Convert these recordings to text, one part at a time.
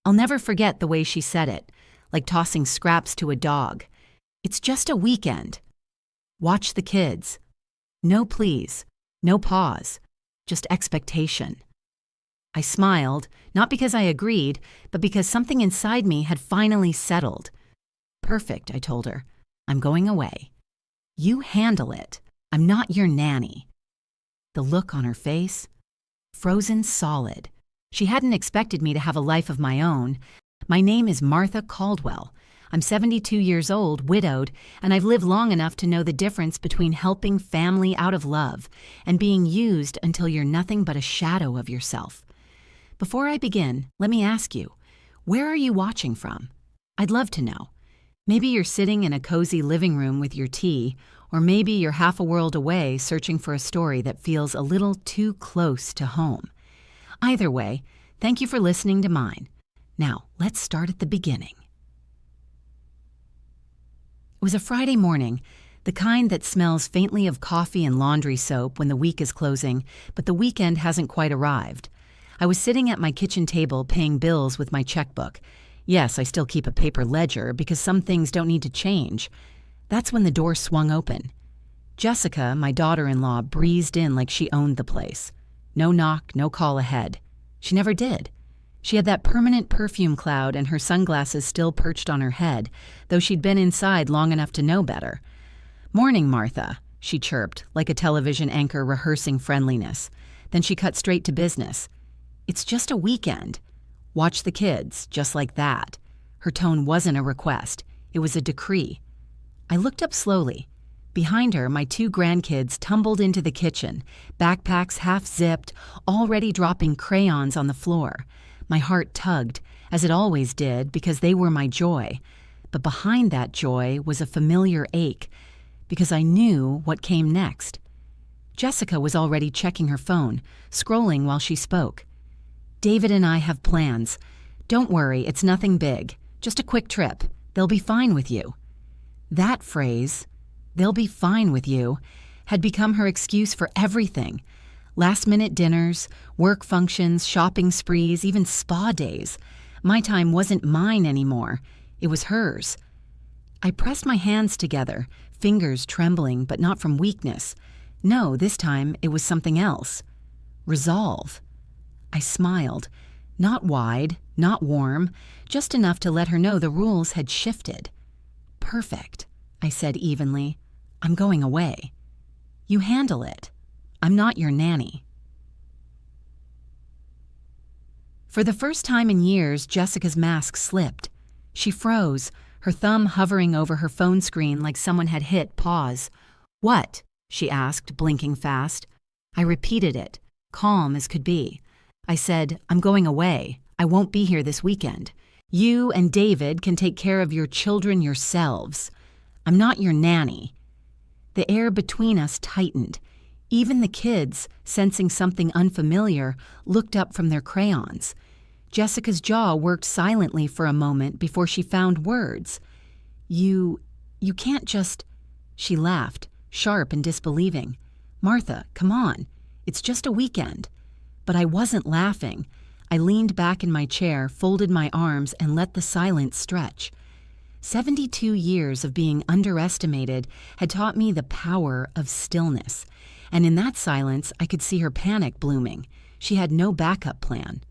I'll never forget the way she said it, like tossing scraps to a dog. It's just a weekend. Watch the kids. No please, no pause, just expectation. I smiled, not because I agreed, but because something inside me had finally settled. Perfect, I told her. I'm going away. You handle it. I'm not your nanny. The look on her face, frozen solid. She hadn't expected me to have a life of my own. My name is Martha Caldwell. I'm 72 years old, widowed, and I've lived long enough to know the difference between helping family out of love and being used until you're nothing but a shadow of yourself. Before I begin, let me ask you, where are you watching from? I'd love to know. Maybe you're sitting in a cozy living room with your tea, or maybe you're half a world away searching for a story that feels a little too close to home. Either way, thank you for listening to mine. Now, let's start at the beginning. It was a Friday morning, the kind that smells faintly of coffee and laundry soap when the week is closing, but the weekend hasn't quite arrived. I was sitting at my kitchen table paying bills with my checkbook. Yes, I still keep a paper ledger because some things don't need to change. That's when the door swung open. Jessica, my daughter-in-law, breezed in like she owned the place. No knock, no call ahead. She never did. She had that permanent perfume cloud and her sunglasses still perched on her head, though she'd been inside long enough to know better. "Morning, Martha," she chirped, like a television anchor rehearsing friendliness. Then she cut straight to business. "It's just a weekend. Watch the kids," just like that. Her tone wasn't a request. It was a decree. I looked up slowly. Behind her, my 2 grandkids tumbled into the kitchen, backpacks half-zipped, already dropping crayons on the floor. My heart tugged, as it always did, because they were my joy. But behind that joy was a familiar ache, because I knew what came next. Jessica was already checking her phone, scrolling while she spoke. "David and I have plans. Don't worry, it's nothing big. Just a quick trip. They'll be fine with you." That phrase, "they'll be fine with you," had become her excuse for everything. Last-minute dinners, work functions, shopping sprees, even spa days. My time wasn't mine anymore. It was hers. I pressed my hands together, fingers trembling, but not from weakness. No, this time it was something else. Resolve. I smiled. Not wide, not warm, just enough to let her know the rules had shifted. "Perfect," I said evenly. "I'm going away. You handle it. I'm not your nanny." For the first time in years, Jessica's mask slipped. She froze, her thumb hovering over her phone screen like someone had hit pause. "What?" she asked, blinking fast. I repeated it, calm as could be. I said, "I'm going away. I won't be here this weekend. You and David can take care of your children yourselves. I'm not your nanny." The air between us tightened. Even the kids, sensing something unfamiliar, looked up from their crayons. Jessica's jaw worked silently for a moment before she found words. You can't just..." She laughed, sharp and disbelieving. "Martha, come on. It's just a weekend." But I wasn't laughing. I leaned back in my chair, folded my arms, and let the silence stretch. 72 years of being underestimated had taught me the power of stillness. And in that silence, I could see her panic blooming. She had no backup plan.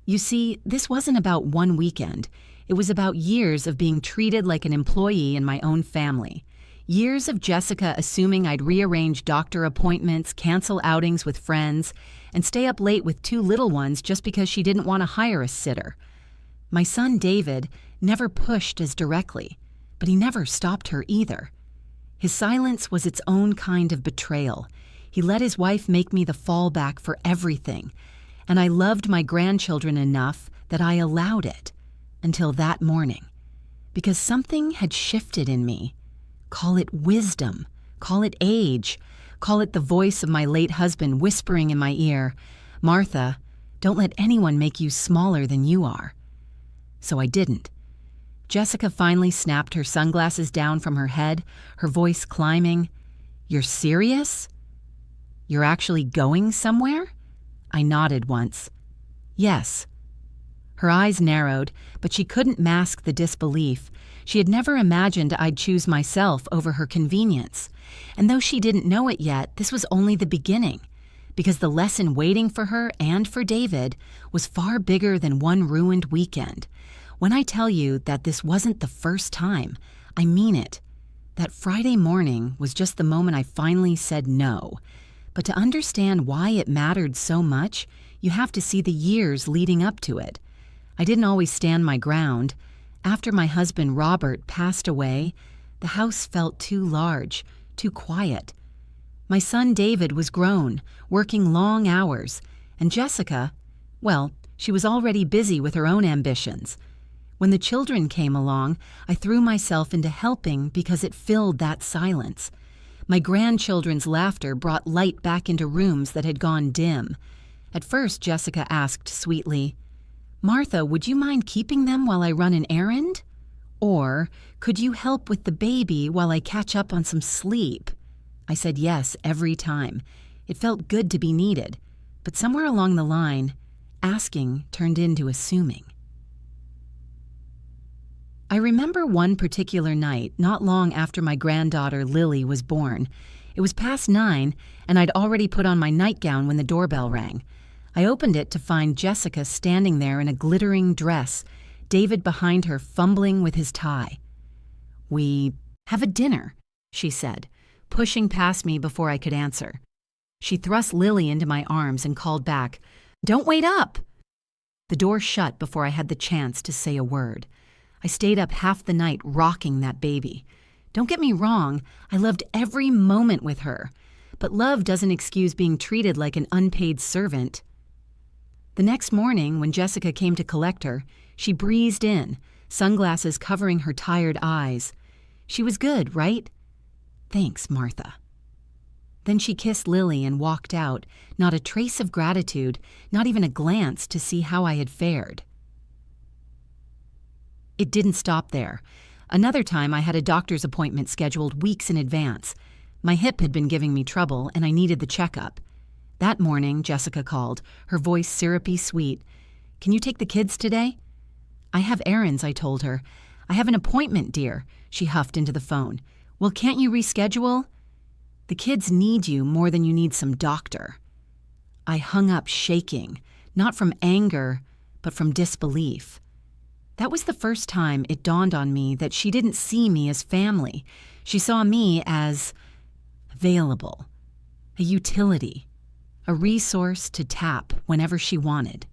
You see, this wasn't about one weekend. It was about years of being treated like an employee in my own family. Years of Jessica assuming I'd rearrange doctor appointments, cancel outings with friends, and stay up late with 2 little ones just because she didn't want to hire a sitter. My son David never pushed as directly, but he never stopped her either. His silence was its own kind of betrayal. He let his wife make me the fallback for everything, and I loved my grandchildren enough that I allowed it, until that morning. Because something had shifted in me. Call it wisdom, call it age, call it the voice of my late husband whispering in my ear, "Martha, don't let anyone make you smaller than you are." So I didn't. Jessica finally snapped her sunglasses down from her head, her voice climbing. "You're serious? You're actually going somewhere?" I nodded once. "Yes, Her eyes narrowed, but she couldn't mask the disbelief. She had never imagined I'd choose myself over her convenience. And though she didn't know it yet, this was only the beginning. Because the lesson waiting for her and for David was far bigger than one ruined weekend. When I tell you that this wasn't the first time, I mean it. That Friday morning was just the moment I finally said no. But to understand why it mattered so much, you have to see the years leading up to it. I didn't always stand my ground. After my husband Robert passed away, the house felt too large, too quiet. My son David was grown, working long hours, and Jessica, well, she was already busy with her own ambitions. When the children came along, I threw myself into helping because it filled that silence. My grandchildren's laughter brought light back into rooms that had gone dim. At first, Jessica asked sweetly, "Martha, would you mind keeping them while I run an errand? Or could you help with the baby while I catch up on some sleep?" I said yes every time. It felt good to be needed, but somewhere along the line, asking turned into assuming. I remember one particular night, not long after my granddaughter Lily was born. It was past 9, and I'd already put on my nightgown when the doorbell rang. I opened it to find Jessica standing there in a glittering dress, David behind her fumbling with his tie. "We have a dinner," she said, pushing past me before I could answer. She thrust Lily into my arms and called back, "Don't wait up!" The door shut before I had the chance to say a word. I stayed up half the night rocking that baby. Don't get me wrong, I loved every moment with her, but love doesn't excuse being treated like an unpaid servant. The next morning, when Jessica came to collect her, she breezed in, sunglasses covering her tired eyes. She was good, right? "Thanks, Martha." Then she kissed Lily and walked out, not a trace of gratitude, not even a glance to see how I had fared. It didn't stop there. Another time I had a doctor's appointment scheduled weeks in advance. My hip had been giving me trouble and I needed the checkup. That morning, Jessica called, her voice syrupy sweet. "Can you take the kids today?" "I have errands," I told her. "I have an appointment, dear," she huffed into the phone. "Well, can't you reschedule?" "The kids need you more than you need some doctor." I hung up shaking, not from anger, but from disbelief. That was the first time it dawned on me that she didn't see me as family. She saw me as available, a utility, a resource to tap whenever she wanted.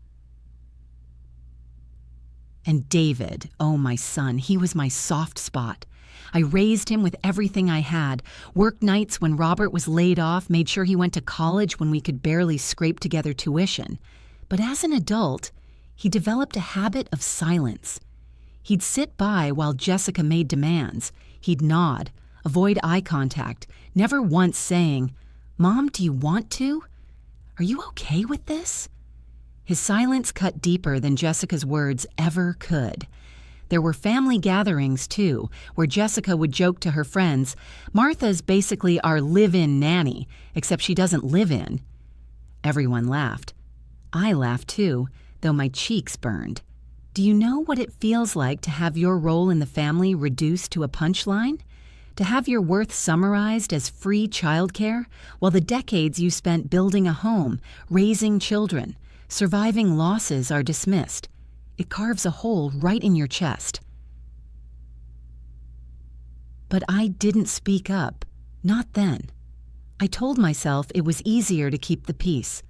And David, oh my son, he was my soft spot. I raised him with everything I had, worked nights when Robert was laid off, made sure he went to college when we could barely scrape together tuition. But as an adult, he developed a habit of silence. He'd sit by while Jessica made demands. He'd nod, avoid eye contact, never once saying, "Mom, do you want to? Are you okay with this?" His silence cut deeper than Jessica's words ever could. There were family gatherings, too, where Jessica would joke to her friends, "Martha's basically our live-in nanny, except she doesn't live in." Everyone laughed. I laughed, too, though my cheeks burned. Do you know what it feels like to have your role in the family reduced to a punchline? To have your worth summarized as free childcare, while the decades you spent building a home, raising children, surviving losses are dismissed. It carves a hole right in your chest. But I didn't speak up. Not then. I told myself it was easier to keep the peace.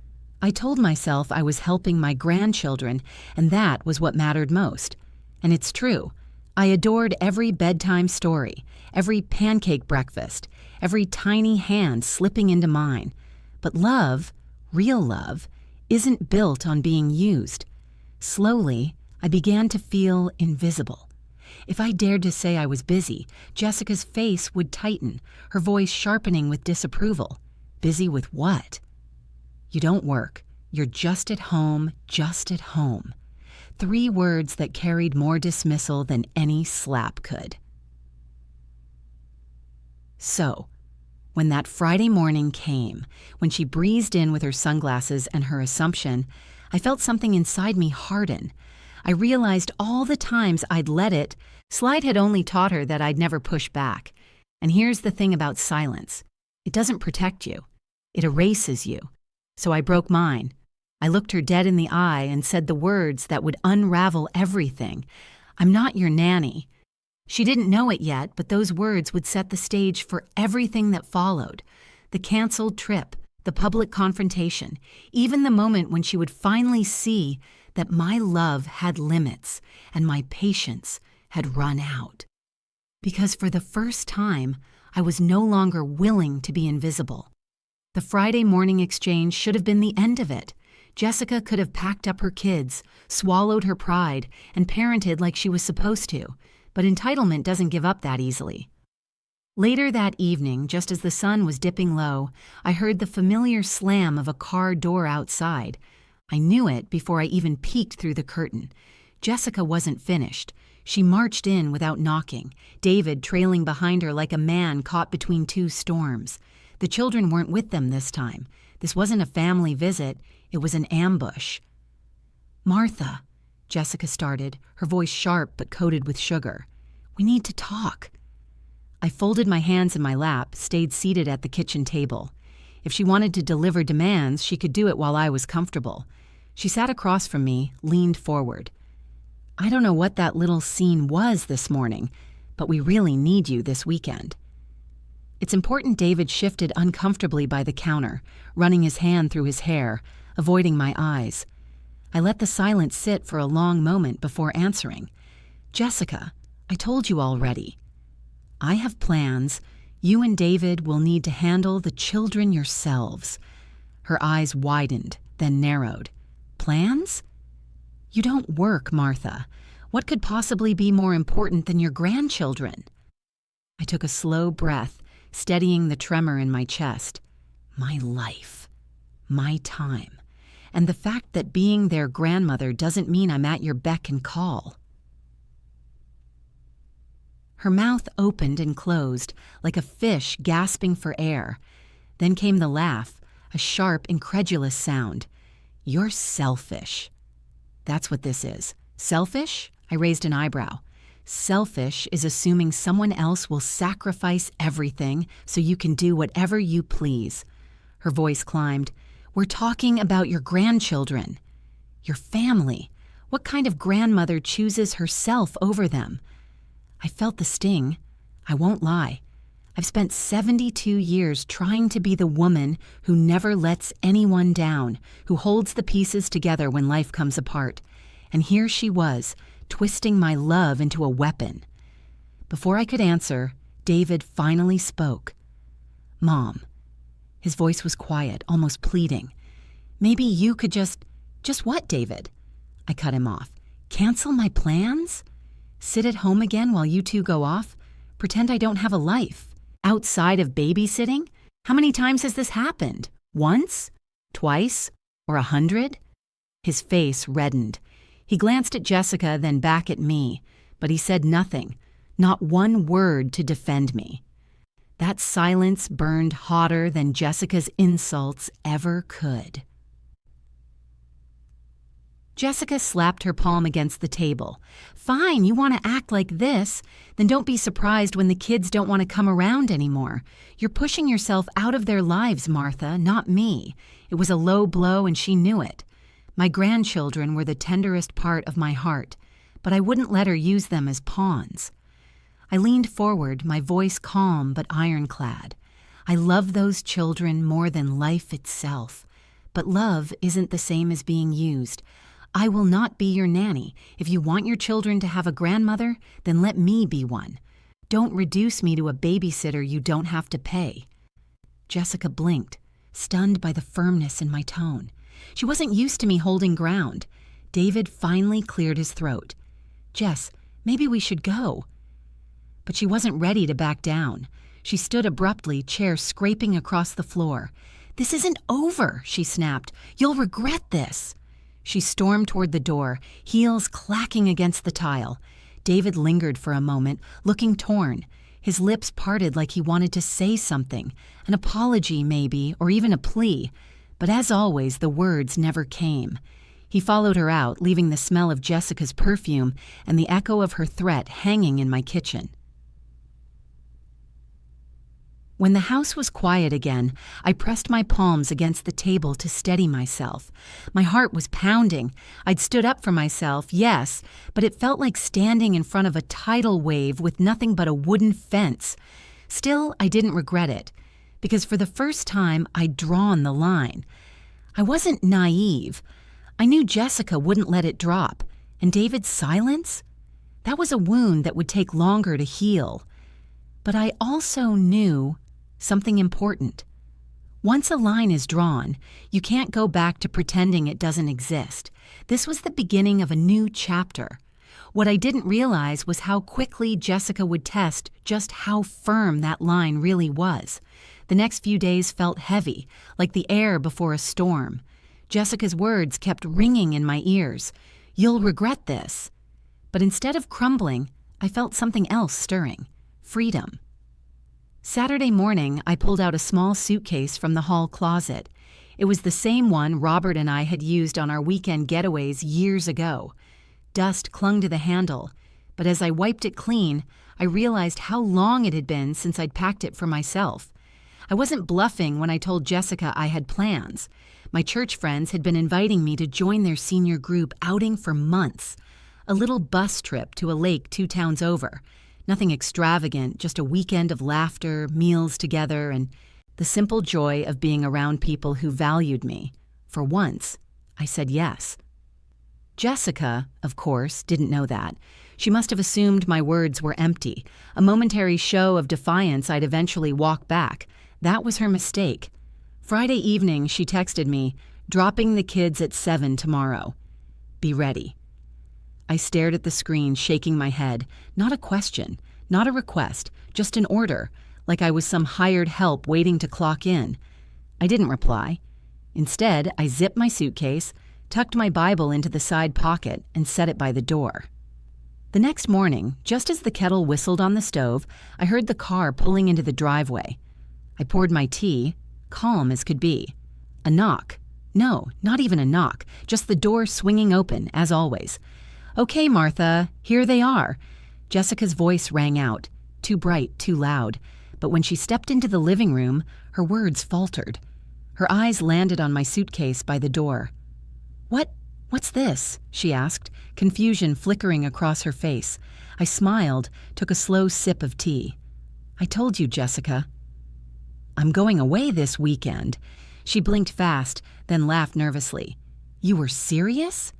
I told myself I was helping my grandchildren, and that was what mattered most. And it's true. I adored every bedtime story, every pancake breakfast, every tiny hand slipping into mine. But love, real love, isn't built on being used. Slowly, I began to feel invisible. If I dared to say I was busy, Jessica's face would tighten, her voice sharpening with disapproval. Busy with what? "You don't work. You're just at home, just at home." 3 words that carried more dismissal than any slap could. So, when that Friday morning came, when she breezed in with her sunglasses and her assumption, I felt something inside me harden. I realized all the times I'd let it. Slide had only taught her that I'd never push back. And here's the thing about silence. It doesn't protect you. It erases you. So I broke mine. I looked her dead in the eye and said the words that would unravel everything. I'm not your nanny. She didn't know it yet, but those words would set the stage for everything that followed. The canceled trip, the public confrontation, even the moment when she would finally see that my love had limits and my patience had run out. Because for the first time, I was no longer willing to be invisible. The Friday morning exchange should have been the end of it. Jessica could have packed up her kids, swallowed her pride, and parented like she was supposed to, but entitlement doesn't give up that easily. Later that evening, just as the sun was dipping low, I heard the familiar slam of a car door outside. I knew it before I even peeked through the curtain. Jessica wasn't finished. She marched in without knocking, David trailing behind her like a man caught between two storms. The children weren't with them this time. This wasn't a family visit. It was an ambush. "Martha," Jessica started, her voice sharp but coated with sugar. "We need to talk." I folded my hands in my lap, stayed seated at the kitchen table. If she wanted to deliver demands, she could do it while I was comfortable. She sat across from me, leaned forward. "I don't know what that little scene was this morning, but we really need you this weekend." It's important David shifted uncomfortably by the counter, running his hand through his hair, avoiding my eyes. I let the silence sit for a long moment before answering. "Jessica, I told you already. I have plans. You and David will need to handle the children yourselves." Her eyes widened, then narrowed. "Plans? You don't work, Martha. What could possibly be more important than your grandchildren?" I took a slow breath, steadying the tremor in my chest. My life. My time. And the fact that being their grandmother doesn't mean I'm at your beck and call. Her mouth opened and closed, like a fish gasping for air. Then came the laugh, a sharp, incredulous sound. "You're selfish." "That's what this is. Selfish?" I raised an eyebrow. "Selfish is assuming someone else will sacrifice everything so you can do whatever you please." Her voice climbed. "We're talking about your grandchildren. Your family. What kind of grandmother chooses herself over them?" I felt the sting. I won't lie. I've spent 72 years trying to be the woman who never lets anyone down, who holds the pieces together when life comes apart. And here she was, twisting my love into a weapon. Before I could answer, David finally spoke. "Mom." His voice was quiet, almost pleading. "Maybe you could just what, David?" I cut him off. "Cancel my plans? Sit at home again while you two go off? Pretend I don't have a life? Outside of babysitting? How many times has this happened? Once? Twice? Or 100? His face reddened. He glanced at Jessica, then back at me, but he said nothing, not one word to defend me. That silence burned hotter than Jessica's insults ever could. Jessica slapped her palm against the table. "Fine, you want to act like this? Then don't be surprised when the kids don't want to come around anymore. You're pushing yourself out of their lives, Martha, not me." It was a low blow and she knew it. My grandchildren were the tenderest part of my heart, but I wouldn't let her use them as pawns. I leaned forward, my voice calm but ironclad. "I love those children more than life itself. But love isn't the same as being used. I will not be your nanny. If you want your children to have a grandmother, then let me be one. Don't reduce me to a babysitter you don't have to pay." Jessica blinked, stunned by the firmness in my tone. She wasn't used to me holding ground. David finally cleared his throat. "Jess, maybe we should go." But she wasn't ready to back down. She stood abruptly, chair scraping across the floor. "This isn't over," she snapped. "You'll regret this." She stormed toward the door, heels clacking against the tile. David lingered for a moment, looking torn. His lips parted like he wanted to say something, an apology maybe, or even a plea. But as always, the words never came. He followed her out, leaving the smell of Jessica's perfume and the echo of her threat hanging in my kitchen. When the house was quiet again, I pressed my palms against the table to steady myself. My heart was pounding. I'd stood up for myself, yes, but it felt like standing in front of a tidal wave with nothing but a wooden fence. Still, I didn't regret it, because for the first time, I'd drawn the line. I wasn't naive. I knew Jessica wouldn't let it drop. And David's silence? That was a wound that would take longer to heal. But I also knew something important. Once a line is drawn, you can't go back to pretending it doesn't exist. This was the beginning of a new chapter. What I didn't realize was how quickly Jessica would test just how firm that line really was. The next few days felt heavy, like the air before a storm. Jessica's words kept ringing in my ears. "You'll regret this." But instead of crumbling, I felt something else stirring. Freedom. Saturday morning, I pulled out a small suitcase from the hall closet. It was the same one Robert and I had used on our weekend getaways years ago. Dust clung to the handle, but as I wiped it clean, I realized how long it had been since I'd packed it for myself. I wasn't bluffing when I told Jessica I had plans. My church friends had been inviting me to join their senior group outing for months. A little bus trip to a lake 2 towns over. Nothing extravagant, just a weekend of laughter, meals together, and the simple joy of being around people who valued me. For once, I said yes. Jessica, of course, didn't know that. She must have assumed my words were empty, a momentary show of defiance I'd eventually walk back. That was her mistake. Friday evening, she texted me, "Dropping the kids at 7 tomorrow. Be ready." I stared at the screen, shaking my head. Not a question, not a request, just an order, like I was some hired help waiting to clock in. I didn't reply. Instead, I zipped my suitcase, tucked my Bible into the side pocket, and set it by the door. The next morning, just as the kettle whistled on the stove, I heard the car pulling into the driveway. I poured my tea, calm as could be. A knock. No, not even a knock, just the door swinging open, as always. "Okay, Martha, here they are." Jessica's voice rang out, too bright, too loud. But when she stepped into the living room, her words faltered. Her eyes landed on my suitcase by the door. What's this?" she asked, confusion flickering across her face. I smiled, took a slow sip of tea. "I told you, Jessica." "I'm going away this weekend." She blinked fast, then laughed nervously. "You were serious?"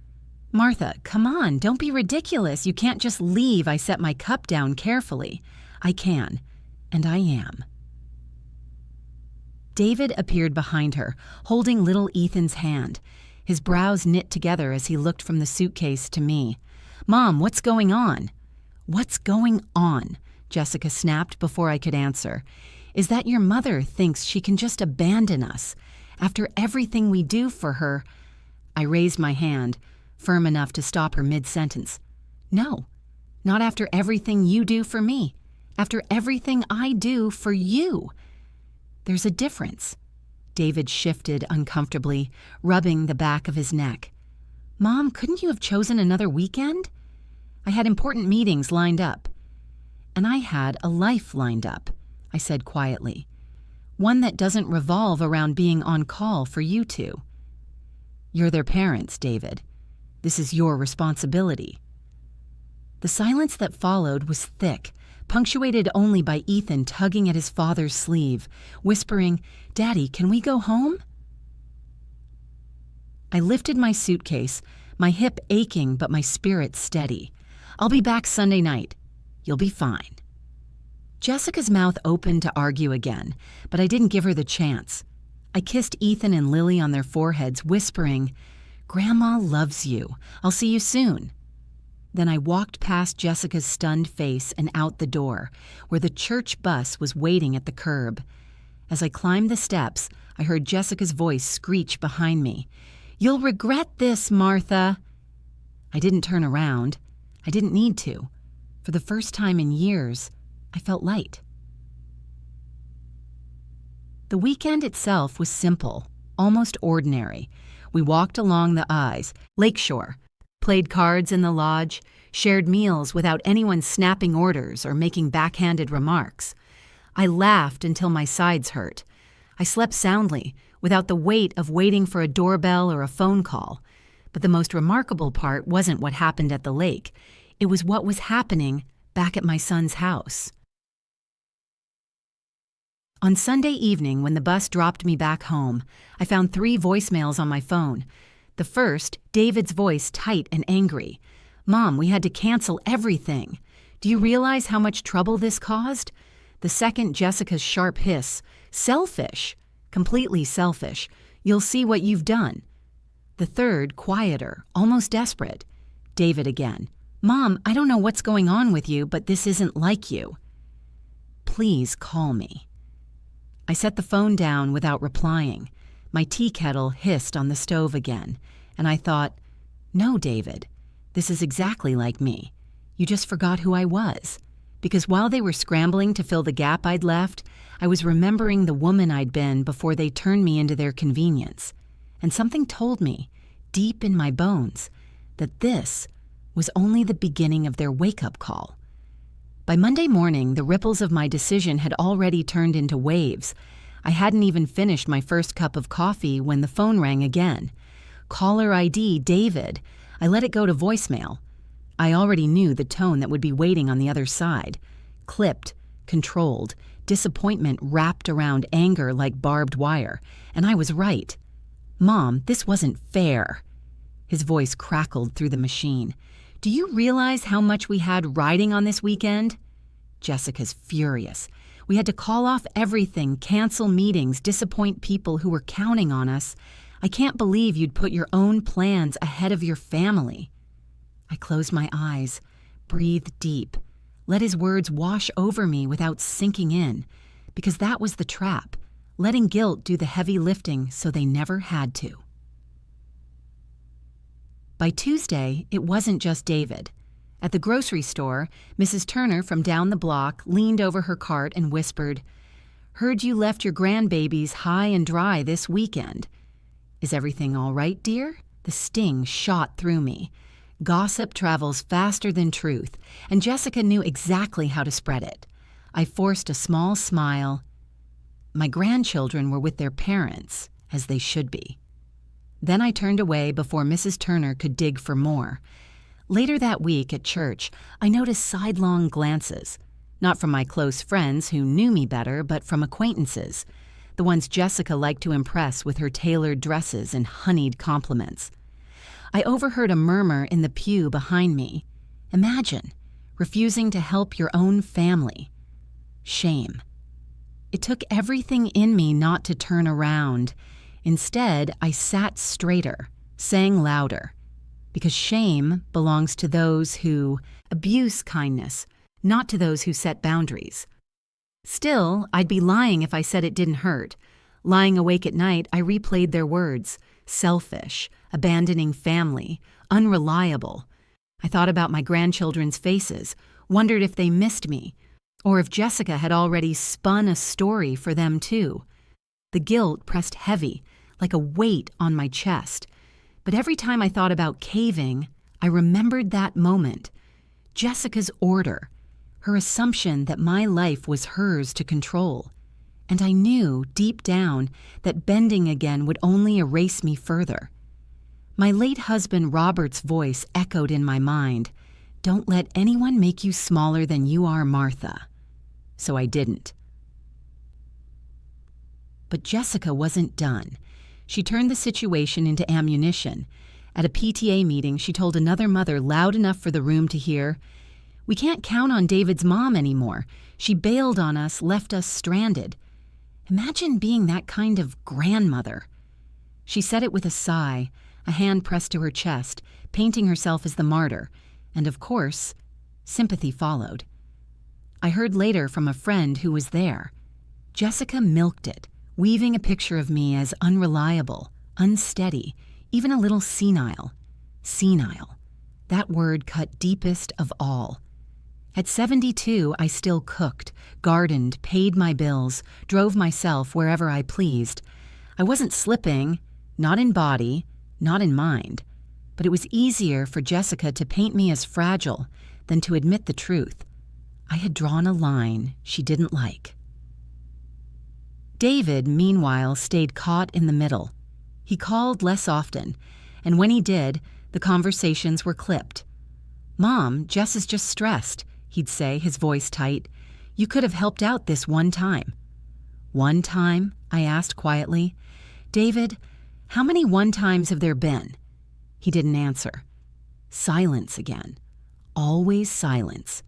"Martha, come on, don't be ridiculous. You can't just leave." I set my cup down carefully. "I can, and I am." David appeared behind her, holding little Ethan's hand. His brows knit together as he looked from the suitcase to me. "Mom, what's going on?" "What's going on?" Jessica snapped before I could answer. "Is that your mother thinks she can just abandon us after everything we do for her?" I raised my hand, firm enough to stop her mid-sentence. "No, not after everything you do for me, after everything I do for you. There's a difference." David shifted uncomfortably, rubbing the back of his neck. "Mom, couldn't you have chosen another weekend?" "I had important meetings lined up." "And I had a life lined up," I said quietly. "One that doesn't revolve around being on call for you two." "You're their parents, David. This is your responsibility." The silence that followed was thick, punctuated only by Ethan tugging at his father's sleeve, whispering, "Daddy, can we go home?" I lifted my suitcase, my hip aching but my spirit steady. "I'll be back Sunday night. You'll be fine." Jessica's mouth opened to argue again, but I didn't give her the chance. I kissed Ethan and Lily on their foreheads, whispering, "Grandma loves you. I'll see you soon." Then I walked past Jessica's stunned face and out the door, where the church bus was waiting at the curb. As I climbed the steps, I heard Jessica's voice screech behind me. "You'll regret this, Martha." I didn't turn around. I didn't need to. For the first time in years, I felt light. The weekend itself was simple, almost ordinary. We walked along the lakeshore, played cards in the lodge, shared meals without anyone snapping orders or making backhanded remarks. I laughed until my sides hurt. I slept soundly, without the weight of waiting for a doorbell or a phone call. But the most remarkable part wasn't what happened at the lake. It was what was happening back at my son's house. On Sunday evening, when the bus dropped me back home, I found 3 voicemails on my phone. The first, David's voice tight and angry. "Mom, we had to cancel everything. Do you realize how much trouble this caused?" The second, Jessica's sharp hiss. "Selfish. Completely selfish. You'll see what you've done." The third, quieter, almost desperate. David again. "Mom, I don't know what's going on with you, but this isn't like you. Please call me." I set the phone down without replying. My tea kettle hissed on the stove again, and I thought, "No, David, this is exactly like me. You just forgot who I was." Because while they were scrambling to fill the gap I'd left, I was remembering the woman I'd been before they turned me into their convenience. And something told me, deep in my bones, that this was only the beginning of their wake-up call. By Monday morning, the ripples of my decision had already turned into waves. I hadn't even finished my first cup of coffee when the phone rang again. Caller ID, David. I let it go to voicemail. I already knew the tone that would be waiting on the other side. Clipped, controlled, disappointment wrapped around anger like barbed wire. And I was right. "Mom, this wasn't fair." His voice crackled through the machine. "Do you realize how much we had riding on this weekend?" Jessica's furious. "We had to call off everything, cancel meetings, disappoint people who were counting on us. I can't believe you'd put your own plans ahead of your family." I closed my eyes, breathed deep, let his words wash over me without sinking in, because that was the trap, letting guilt do the heavy lifting so they never had to. By Tuesday, it wasn't just David. At the grocery store, Mrs. Turner from down the block leaned over her cart and whispered, "Heard you left your grandbabies high and dry this weekend. Is everything all right, dear?" The sting shot through me. Gossip travels faster than truth, and Jessica knew exactly how to spread it. I forced a small smile. My grandchildren were with their parents, as they should be. Then I turned away before Mrs. Turner could dig for more. Later that week at church, I noticed sidelong glances, not from my close friends who knew me better, but from acquaintances, the ones Jessica liked to impress with her tailored dresses and honeyed compliments. I overheard a murmur in the pew behind me. Imagine, refusing to help your own family. Shame. It took everything in me not to turn around. Instead, I sat straighter, sang louder, because shame belongs to those who abuse kindness, not to those who set boundaries. Still, I'd be lying if I said it didn't hurt. Lying awake at night, I replayed their words. Selfish, abandoning family, unreliable. I thought about my grandchildren's faces, wondered if they missed me, or if Jessica had already spun a story for them too. The guilt pressed heavy, like a weight on my chest. But every time I thought about caving, I remembered that moment. Jessica's order, her assumption that my life was hers to control. And I knew, deep down, that bending again would only erase me further. My late husband Robert's voice echoed in my mind, "Don't let anyone make you smaller than you are, Martha." So I didn't. But Jessica wasn't done. She turned the situation into ammunition. At a PTA meeting, she told another mother loud enough for the room to hear, "We can't count on David's mom anymore. She bailed on us, left us stranded." Imagine being that kind of grandmother. She said it with a sigh, a hand pressed to her chest, painting herself as the martyr, and of course, sympathy followed. I heard later from a friend who was there. Jessica milked it, weaving a picture of me as unreliable, unsteady, even a little senile. Senile. That word cut deepest of all. At 72, I still cooked, gardened, paid my bills, drove myself wherever I pleased. I wasn't slipping, not in body, not in mind, but it was easier for Jessica to paint me as fragile than to admit the truth. I had drawn a line she didn't like. David, meanwhile, stayed caught in the middle. He called less often, and when he did, the conversations were clipped. "Mom, Jess is just stressed," he'd say, his voice tight. "You could have helped out this one time." "One time?" I asked quietly. "David, how many one times have there been?" He didn't answer. Silence again. Always silence.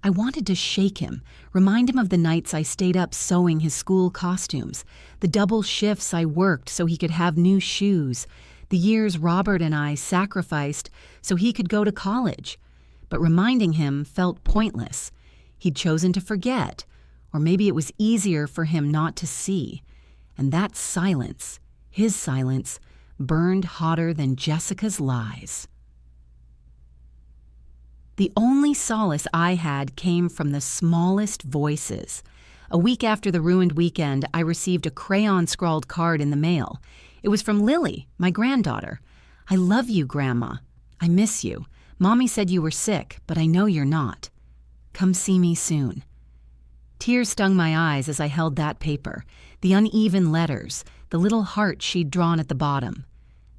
I wanted to shake him, remind him of the nights I stayed up sewing his school costumes, the double shifts I worked so he could have new shoes, the years Robert and I sacrificed so he could go to college. But reminding him felt pointless. He'd chosen to forget, or maybe it was easier for him not to see. And that silence, his silence, burned hotter than Jessica's lies. The only solace I had came from the smallest voices. A week after the ruined weekend, I received a crayon-scrawled card in the mail. It was from Lily, my granddaughter. "I love you, Grandma. I miss you. Mommy said you were sick, but I know you're not. Come see me soon." Tears stung my eyes as I held that paper, the uneven letters, the little heart she'd drawn at the bottom.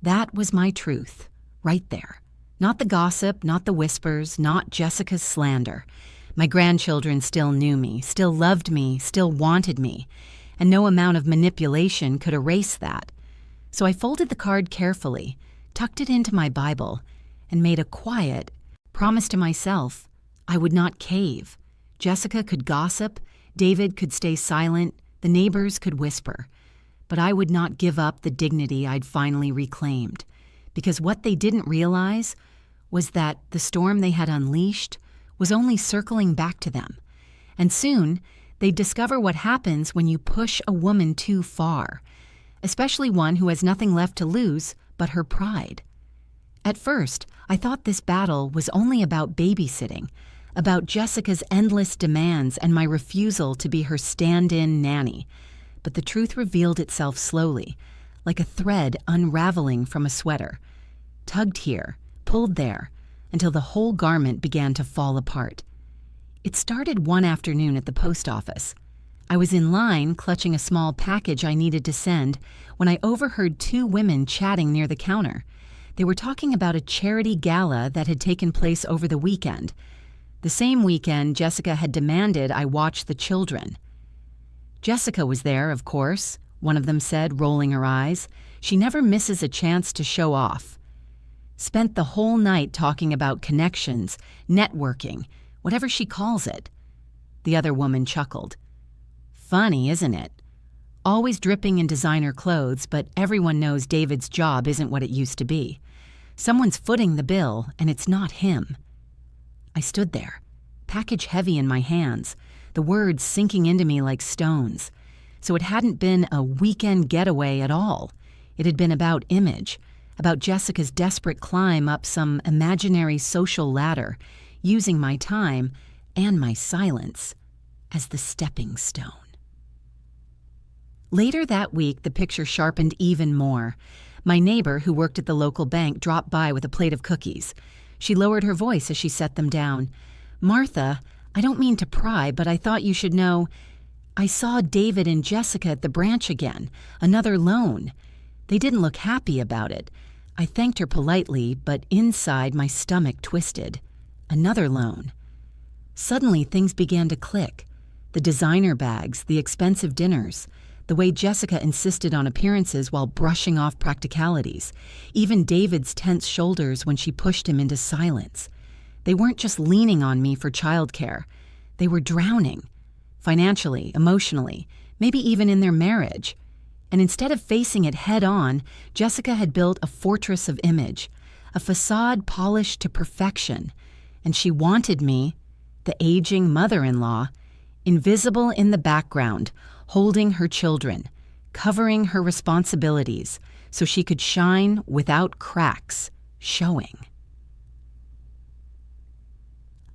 That was my truth, right there. Not the gossip, not the whispers, not Jessica's slander. My grandchildren still knew me, still loved me, still wanted me, and no amount of manipulation could erase that. So I folded the card carefully, tucked it into my Bible, and made a quiet promise to myself I would not cave. Jessica could gossip, David could stay silent, the neighbors could whisper, but I would not give up the dignity I'd finally reclaimed, because what they didn't realize was that the storm they had unleashed was only circling back to them, and soon they'd discover what happens when you push a woman too far, especially one who has nothing left to lose but her pride. At first, I thought this battle was only about babysitting, about Jessica's endless demands and my refusal to be her stand-in nanny, but the truth revealed itself slowly, like a thread unraveling from a sweater, tugged here, pulled there, until the whole garment began to fall apart. It started one afternoon at the post office. I was in line clutching a small package I needed to send when I overheard two women chatting near the counter. They were talking about a charity gala that had taken place over the weekend. The same weekend Jessica had demanded I watch the children. Jessica was there, of course, one of them said, rolling her eyes. She never misses a chance to show off. Spent the whole night talking about connections, networking, whatever she calls it. The other woman chuckled. Funny, isn't it? Always dripping in designer clothes, but everyone knows David's job isn't what it used to be. Someone's footing the bill, and it's not him. I stood there, package heavy in my hands, the words sinking into me like stones. So it hadn't been a weekend getaway at all. It had been about image, about Jessica's desperate climb up some imaginary social ladder, using my time and my silence as the stepping stone. Later that week, the picture sharpened even more. My neighbor, who worked at the local bank, dropped by with a plate of cookies. She lowered her voice as she set them down. "Martha, I don't mean to pry, but I thought you should know. I saw David and Jessica at the branch again, another loan. They didn't look happy about it. I thanked her politely, but inside my stomach twisted. Another loan. Suddenly things began to click. The designer bags, the expensive dinners, the way Jessica insisted on appearances while brushing off practicalities, even David's tense shoulders when she pushed him into silence. They weren't just leaning on me for childcare. They were drowning. Financially, emotionally, maybe even in their marriage. And instead of facing it head on, Jessica had built a fortress of image, a facade polished to perfection. And she wanted me, the aging mother-in-law, invisible in the background, holding her children, covering her responsibilities, so she could shine without cracks showing.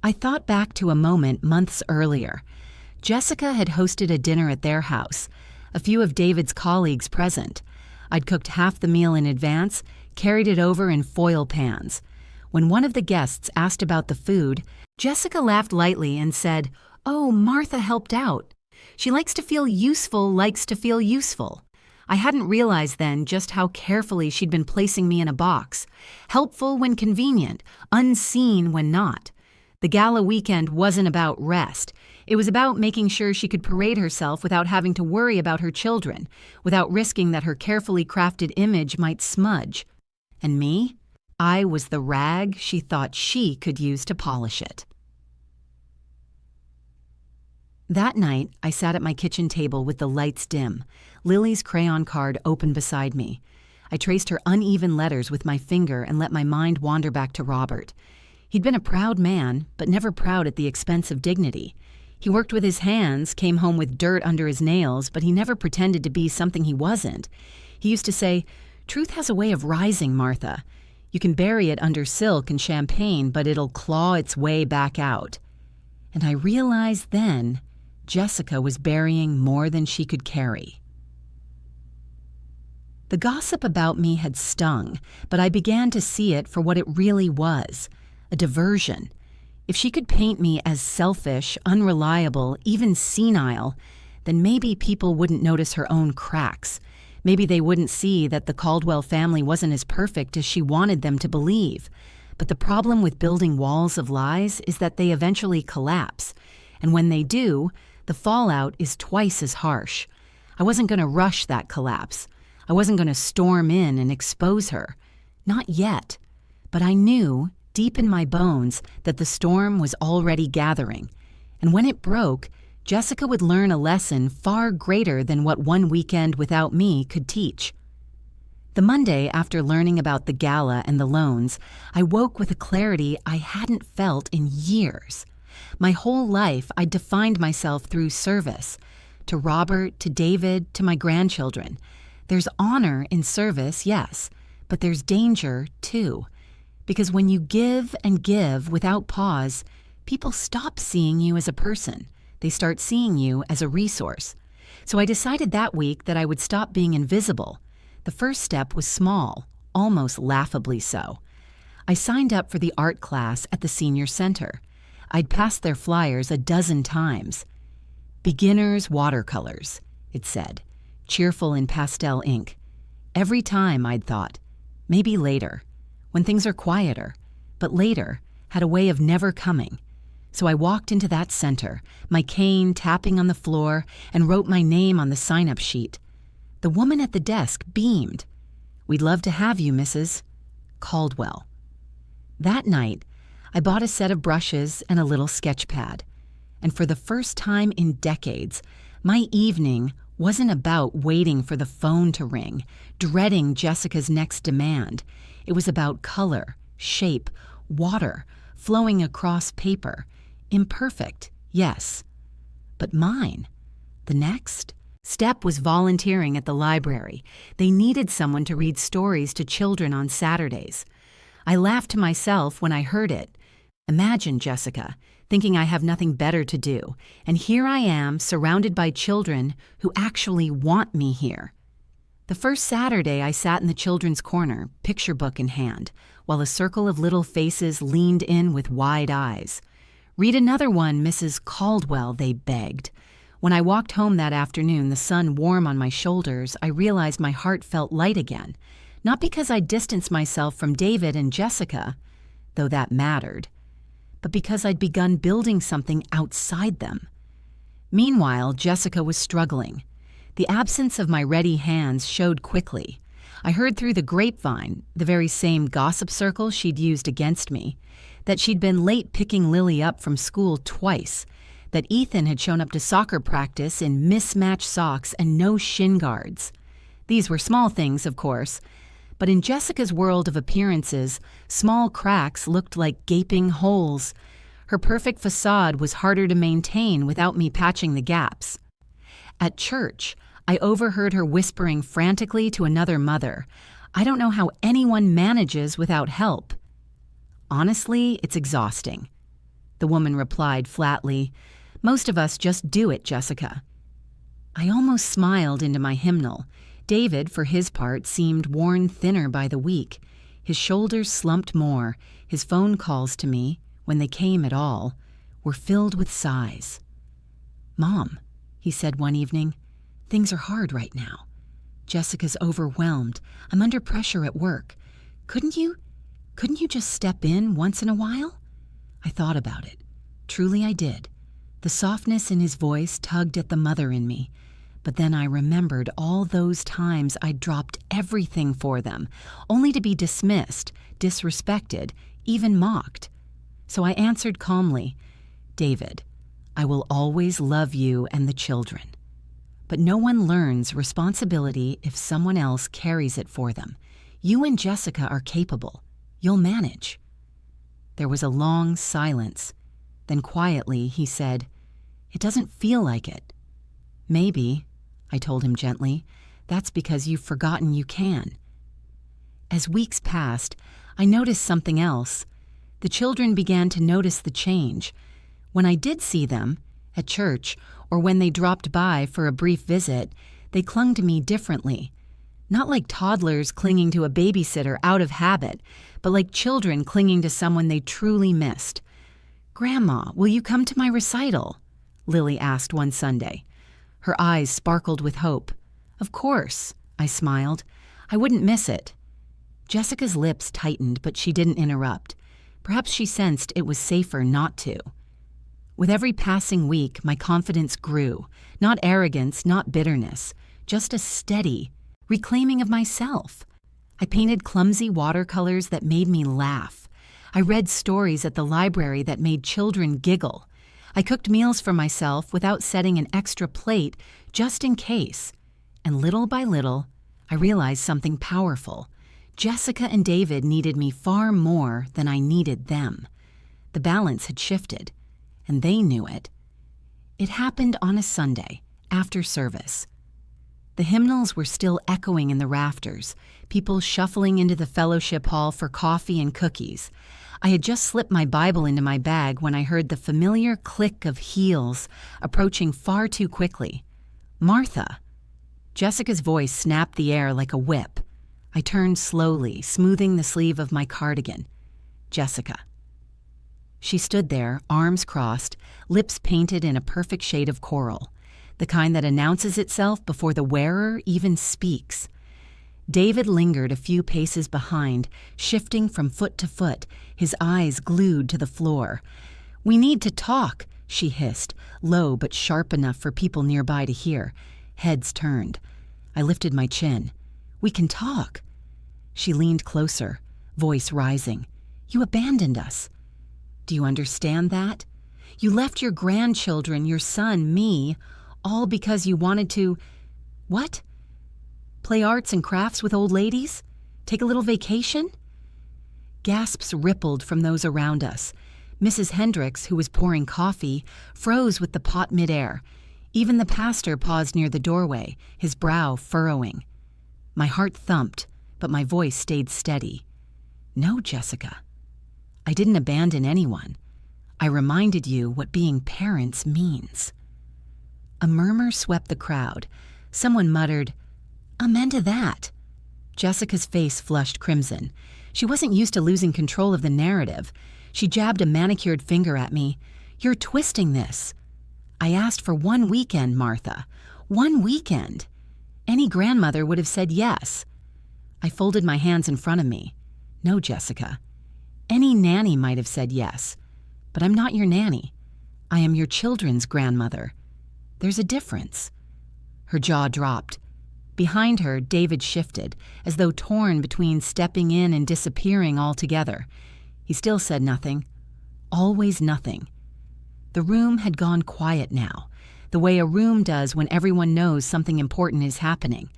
I thought back to a moment months earlier. Jessica had hosted a dinner at their house, a few of David's colleagues present. I'd cooked half the meal in advance, carried it over in foil pans. When one of the guests asked about the food, Jessica laughed lightly and said, "Oh, Martha helped out. She likes to feel useful. I hadn't realized then just how carefully she'd been placing me in a box. Helpful when convenient, unseen when not. The gala weekend wasn't about rest. It was about making sure she could parade herself without having to worry about her children, without risking that her carefully crafted image might smudge. And me? I was the rag she thought she could use to polish it." That night, I sat at my kitchen table with the lights dim, Lily's crayon card open beside me. I traced her uneven letters with my finger and let my mind wander back to Robert. He'd been a proud man, but never proud at the expense of dignity. He worked with his hands, came home with dirt under his nails, but he never pretended to be something he wasn't. He used to say, "Truth has a way of rising, Martha. You can bury it under silk and champagne, but it'll claw its way back out." And I realized then Jessica was burying more than she could carry. The gossip about me had stung, but I began to see it for what it really was, a diversion. If she could paint me as selfish, unreliable, even senile, then maybe people wouldn't notice her own cracks. Maybe they wouldn't see that the Caldwell family wasn't as perfect as she wanted them to believe. But the problem with building walls of lies is that they eventually collapse. And when they do, the fallout is twice as harsh. I wasn't going to rush that collapse. I wasn't going to storm in and expose her. Not yet. But I knew, deep in my bones, that the storm was already gathering. And when it broke, Jessica would learn a lesson far greater than what one weekend without me could teach. The Monday after learning about the gala and the loans, I woke with a clarity I hadn't felt in years. My whole life, I defined myself through service. To Robert, to David, to my grandchildren. There's honor in service, yes, but there's danger, too. Because when you give and give without pause, people stop seeing you as a person. They start seeing you as a resource. So I decided that week that I would stop being invisible. The first step was small, almost laughably so. I signed up for the art class at the senior center. I'd passed their flyers a dozen times. "Beginner's watercolors," it said, cheerful in pastel ink. Every time I'd thought, maybe later, when things are quieter, but later had a way of never coming. So I walked into that center, my cane tapping on the floor, and wrote my name on the sign-up sheet. The woman at the desk beamed. "We'd love to have you, Mrs. Caldwell." That night, I bought a set of brushes and a little sketch pad. And for the first time in decades, my evening wasn't about waiting for the phone to ring, dreading Jessica's next demand. It was about color, shape, water, flowing across paper. Imperfect, yes. But mine. The next step was volunteering at the library. They needed someone to read stories to children on Saturdays. I laughed to myself when I heard it. Imagine, Jessica, thinking I have nothing better to do, and here I am surrounded by children who actually want me here. The first Saturday I sat in the children's corner, picture book in hand, while a circle of little faces leaned in with wide eyes. "Read another one, Mrs. Caldwell," they begged. When I walked home that afternoon, the sun warm on my shoulders, I realized my heart felt light again. Not because I distanced myself from David and Jessica, though that mattered, but because I'd begun building something outside them. Meanwhile, Jessica was struggling. The absence of my ready hands showed quickly. I heard through the grapevine, the very same gossip circle she'd used against me, that she'd been late picking Lily up from school twice, that Ethan had shown up to soccer practice in mismatched socks and no shin guards. These were small things, of course, but in Jessica's world of appearances, small cracks looked like gaping holes. Her perfect facade was harder to maintain without me patching the gaps. At church, I overheard her whispering frantically to another mother, "I don't know how anyone manages without help." "Honestly, it's exhausting." The woman replied flatly, "Most of us just do it, Jessica." I almost smiled into my hymnal. David, for his part, seemed worn thinner by the week. His shoulders slumped more. His phone calls to me, when they came at all, were filled with sighs. "Mom," he said one evening, "things are hard right now. Jessica's overwhelmed. I'm under pressure at work. Couldn't you just step in once in a while?" I thought about it. Truly I did. The softness in his voice tugged at the mother in me. But then I remembered all those times I'd dropped everything for them, only to be dismissed, disrespected, even mocked. So I answered calmly, "David, I will always love you and the children. But no one learns responsibility if someone else carries it for them. You and Jessica are capable. You'll manage." There was a long silence. Then quietly he said, "It doesn't feel like it." "Maybe," I told him gently, "that's because you've forgotten you can." As weeks passed, I noticed something else. The children began to notice the change. When I did see them, at church, or when they dropped by for a brief visit, they clung to me differently. Not like toddlers clinging to a babysitter out of habit, but like children clinging to someone they truly missed. "Grandma, will you come to my recital?" Lily asked one Sunday. Her eyes sparkled with hope. "Of course," I smiled. "I wouldn't miss it." Jessica's lips tightened, but she didn't interrupt. Perhaps she sensed it was safer not to. With every passing week, my confidence grew. Not arrogance, not bitterness, just a steady reclaiming of myself. I painted clumsy watercolors that made me laugh. I read stories at the library that made children giggle. I cooked meals for myself without setting an extra plate, just in case. And little by little, I realized something powerful. Jessica and David needed me far more than I needed them. The balance had shifted, and they knew it. It happened on a Sunday, after service. The hymnals were still echoing in the rafters, people shuffling into the fellowship hall for coffee and cookies. I had just slipped my Bible into my bag when I heard the familiar click of heels approaching far too quickly. "Martha!" Jessica's voice snapped the air like a whip. I turned slowly, smoothing the sleeve of my cardigan. "Jessica." She stood there, arms crossed, lips painted in a perfect shade of coral, the kind that announces itself before the wearer even speaks. David lingered a few paces behind, shifting from foot to foot, his eyes glued to the floor. "We need to talk," she hissed, low but sharp enough for people nearby to hear. Heads turned. I lifted my chin. "We can talk." She leaned closer, voice rising. "You abandoned us. Do you understand that? You left your grandchildren, your son, me, all because you wanted to... what? Play arts and crafts with old ladies? Take a little vacation?" Gasps rippled from those around us. Mrs. Hendricks, who was pouring coffee, froze with the pot midair. Even the pastor paused near the doorway, his brow furrowing. My heart thumped, but my voice stayed steady. "No, Jessica. I didn't abandon anyone. I reminded you what being parents means." A murmur swept the crowd. Someone muttered, "Amen to that." Jessica's face flushed crimson. She wasn't used to losing control of the narrative. She jabbed a manicured finger at me. "You're twisting this." "I asked for one weekend, Martha. One weekend. Any grandmother would have said yes." I folded my hands in front of me. "No, Jessica. Any nanny might have said yes. But I'm not your nanny. I am your children's grandmother. There's a difference." Her jaw dropped. Behind her, David shifted, as though torn between stepping in and disappearing altogether. He still said nothing. Always nothing. The room had gone quiet now, the way a room does when everyone knows something important is happening.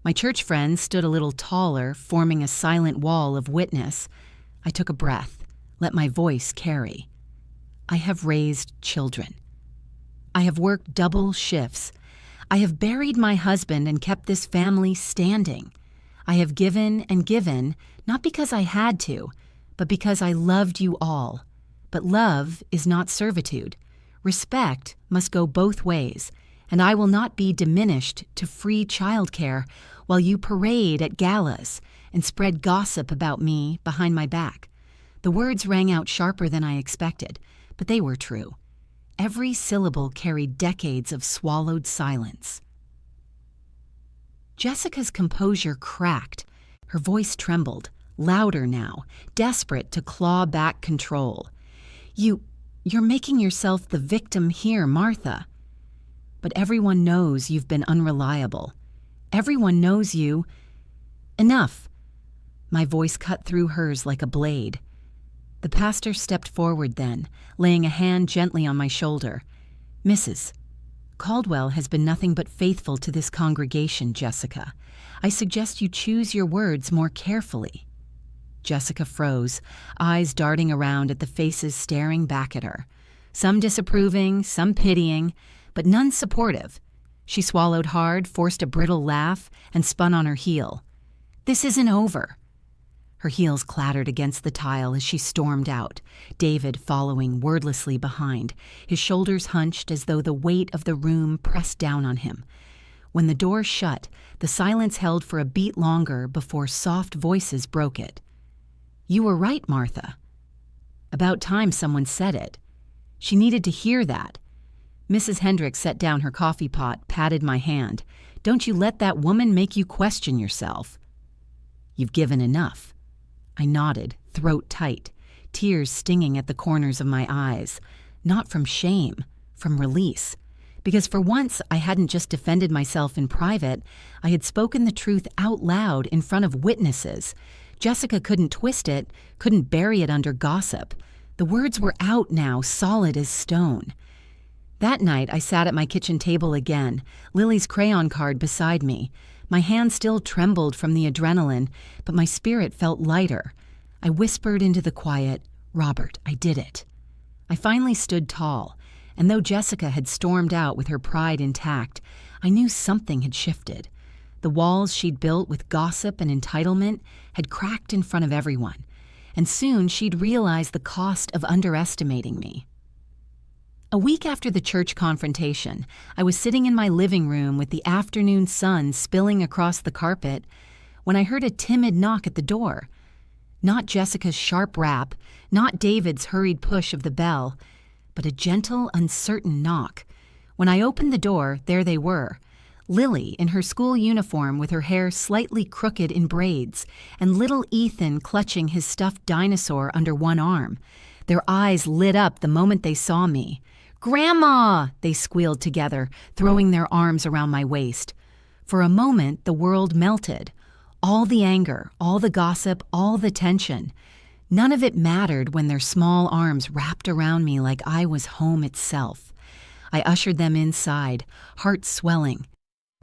My church friends stood a little taller, forming a silent wall of witness. I took a breath, let my voice carry. I have raised children. I have worked double shifts. I have buried my husband and kept this family standing. I have given and given, not because I had to, but because I loved you all. But love is not servitude. Respect must go both ways, and I will not be diminished to free childcare while you parade at galas and spread gossip about me behind my back. The words rang out sharper than I expected, but they were true. Every syllable carried decades of swallowed silence. Jessica's composure cracked. Her voice trembled, louder now, desperate to claw back control. You're making yourself the victim here, Martha. But everyone knows you've been unreliable. Everyone knows you. Enough. My voice cut through hers like a blade. The pastor stepped forward then, laying a hand gently on my shoulder. Mrs. Caldwell has been nothing but faithful to this congregation, Jessica. I suggest you choose your words more carefully. Jessica froze, eyes darting around at the faces staring back at her. Some disapproving, some pitying, but none supportive. She swallowed hard, forced a brittle laugh, and spun on her heel. This isn't over. Her heels clattered against the tile as she stormed out, David following wordlessly behind, his shoulders hunched as though the weight of the room pressed down on him. When the door shut, the silence held for a beat longer before soft voices broke it. You were right, Martha. About time someone said it. She needed to hear that. Mrs. Hendricks set down her coffee pot, patted my hand. Don't you let that woman make you question yourself. You've given enough. I nodded, throat tight, tears stinging at the corners of my eyes. Not from shame, from release. Because for once I hadn't just defended myself in private, I had spoken the truth out loud in front of witnesses. Jessica couldn't twist it, couldn't bury it under gossip. The words were out now, solid as stone. That night I sat at my kitchen table again, Lily's crayon card beside me. My hand still trembled from the adrenaline, but my spirit felt lighter. I whispered into the quiet, Robert, I did it. I finally stood tall, and though Jessica had stormed out with her pride intact, I knew something had shifted. The walls she'd built with gossip and entitlement had cracked in front of everyone, and soon she'd realize the cost of underestimating me. A week after the church confrontation, I was sitting in my living room with the afternoon sun spilling across the carpet when I heard a timid knock at the door. Not Jessica's sharp rap, not David's hurried push of the bell, but a gentle, uncertain knock. When I opened the door, there they were. Lily in her school uniform with her hair slightly crooked in braids, and little Ethan clutching his stuffed dinosaur under one arm. Their eyes lit up the moment they saw me. Grandma! They squealed together, throwing their arms around my waist. For a moment, the world melted. All the anger, all the gossip, all the tension. None of it mattered when their small arms wrapped around me like I was home itself. I ushered them inside, heart swelling.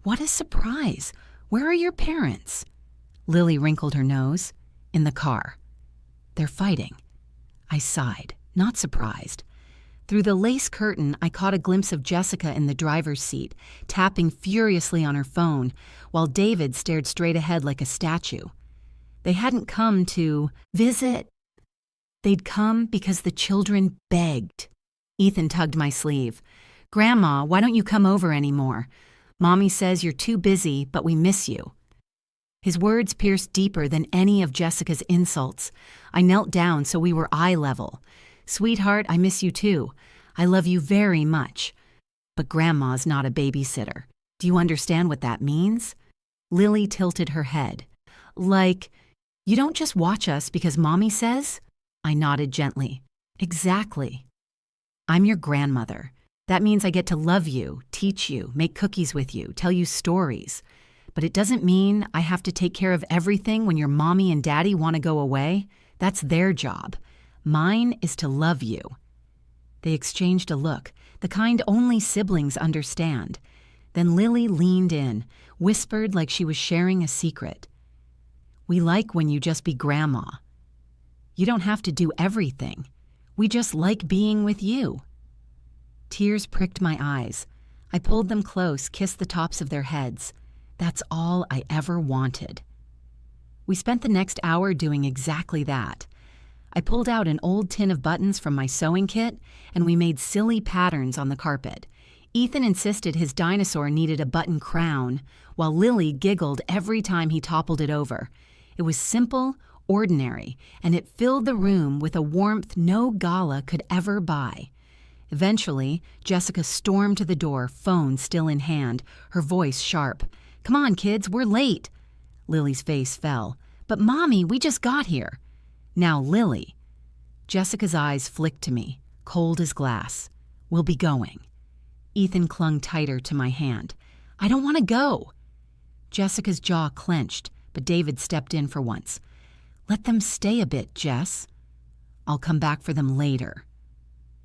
What a surprise! Where are your parents? Lily wrinkled her nose. In the car. They're fighting. I sighed, not surprised. Through the lace curtain, I caught a glimpse of Jessica in the driver's seat, tapping furiously on her phone, while David stared straight ahead like a statue. They hadn't come to visit. They'd come because the children begged. Ethan tugged my sleeve. Grandma, why don't you come over anymore? Mommy says you're too busy, but we miss you. His words pierced deeper than any of Jessica's insults. I knelt down so we were eye level. Sweetheart, I miss you too. I love you very much. But Grandma's not a babysitter. Do you understand what that means? Lily tilted her head. Like, you don't just watch us because Mommy says? I nodded gently. Exactly. I'm your grandmother. That means I get to love you, teach you, make cookies with you, tell you stories. But it doesn't mean I have to take care of everything when your mommy and daddy want to go away. That's their job. Mine is to love you. They exchanged a look, the kind only siblings understand. Then Lily leaned in, whispered like she was sharing a secret. We like when you just be Grandma. You don't have to do everything. We just like being with you. Tears pricked my eyes. I pulled them close, kissed the tops of their heads. That's all I ever wanted. We spent the next hour doing exactly that. I pulled out an old tin of buttons from my sewing kit, and we made silly patterns on the carpet. Ethan insisted his dinosaur needed a button crown, while Lily giggled every time he toppled it over. It was simple, ordinary, and it filled the room with a warmth no gala could ever buy. Eventually, Jessica stormed to the door, phone still in hand, her voice sharp. "Come on, kids, we're late." Lily's face fell. "But Mommy, we just got here." "Now, Lily." Jessica's eyes flicked to me, cold as glass. "We'll be going." Ethan clung tighter to my hand. "I don't want to go." Jessica's jaw clenched, but David stepped in for once. "Let them stay a bit, Jess." "I'll come back for them later."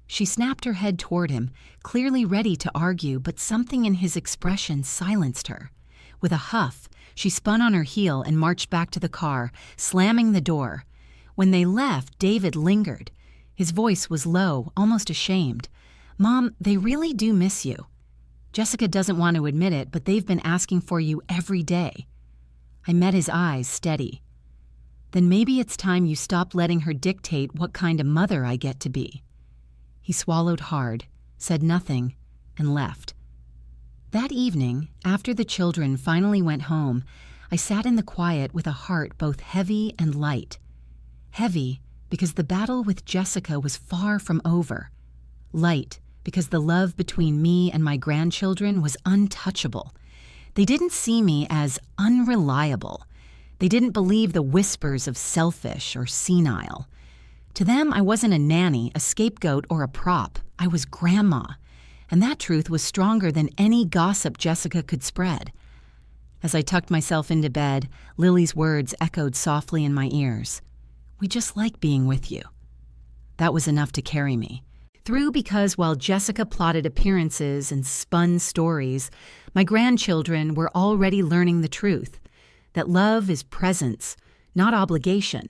She snapped her head toward him, clearly ready to argue, but something in his expression silenced her. With a huff, she spun on her heel and marched back to the car, slamming the door. When they left, David lingered. His voice was low, almost ashamed. "Mom, they really do miss you. Jessica doesn't want to admit it, but they've been asking for you every day." I met his eyes steady. "Then maybe it's time you stopped letting her dictate what kind of mother I get to be." He swallowed hard, said nothing, and left. That evening, after the children finally went home, I sat in the quiet with a heart both heavy and light. Heavy because the battle with Jessica was far from over. Light because the love between me and my grandchildren was untouchable. They didn't see me as unreliable. They didn't believe the whispers of selfish or senile. To them, I wasn't a nanny, a scapegoat, or a prop. I was grandma. And that truth was stronger than any gossip Jessica could spread. As I tucked myself into bed, Lily's words echoed softly in my ears. "We just like being with you." That was enough to carry me through, because while Jessica plotted appearances and spun stories, my grandchildren were already learning the truth, that love is presence, not obligation,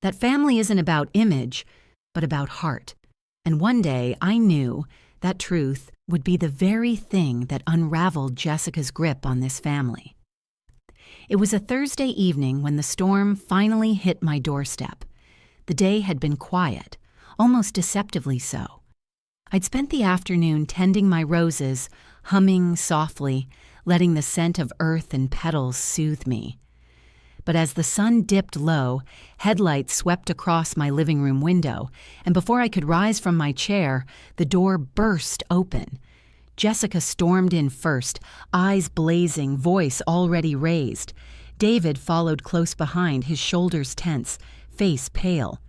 that family isn't about image, but about heart. And one day I knew that truth would be the very thing that unraveled Jessica's grip on this family. It was a Thursday evening when the storm finally hit my doorstep. The day had been quiet, almost deceptively so. I'd spent the afternoon tending my roses, humming softly, letting the scent of earth and petals soothe me. But as the sun dipped low, headlights swept across my living room window, and before I could rise from my chair, the door burst open. Jessica stormed in first, eyes blazing, voice already raised. David followed close behind, his shoulders tense, face pale.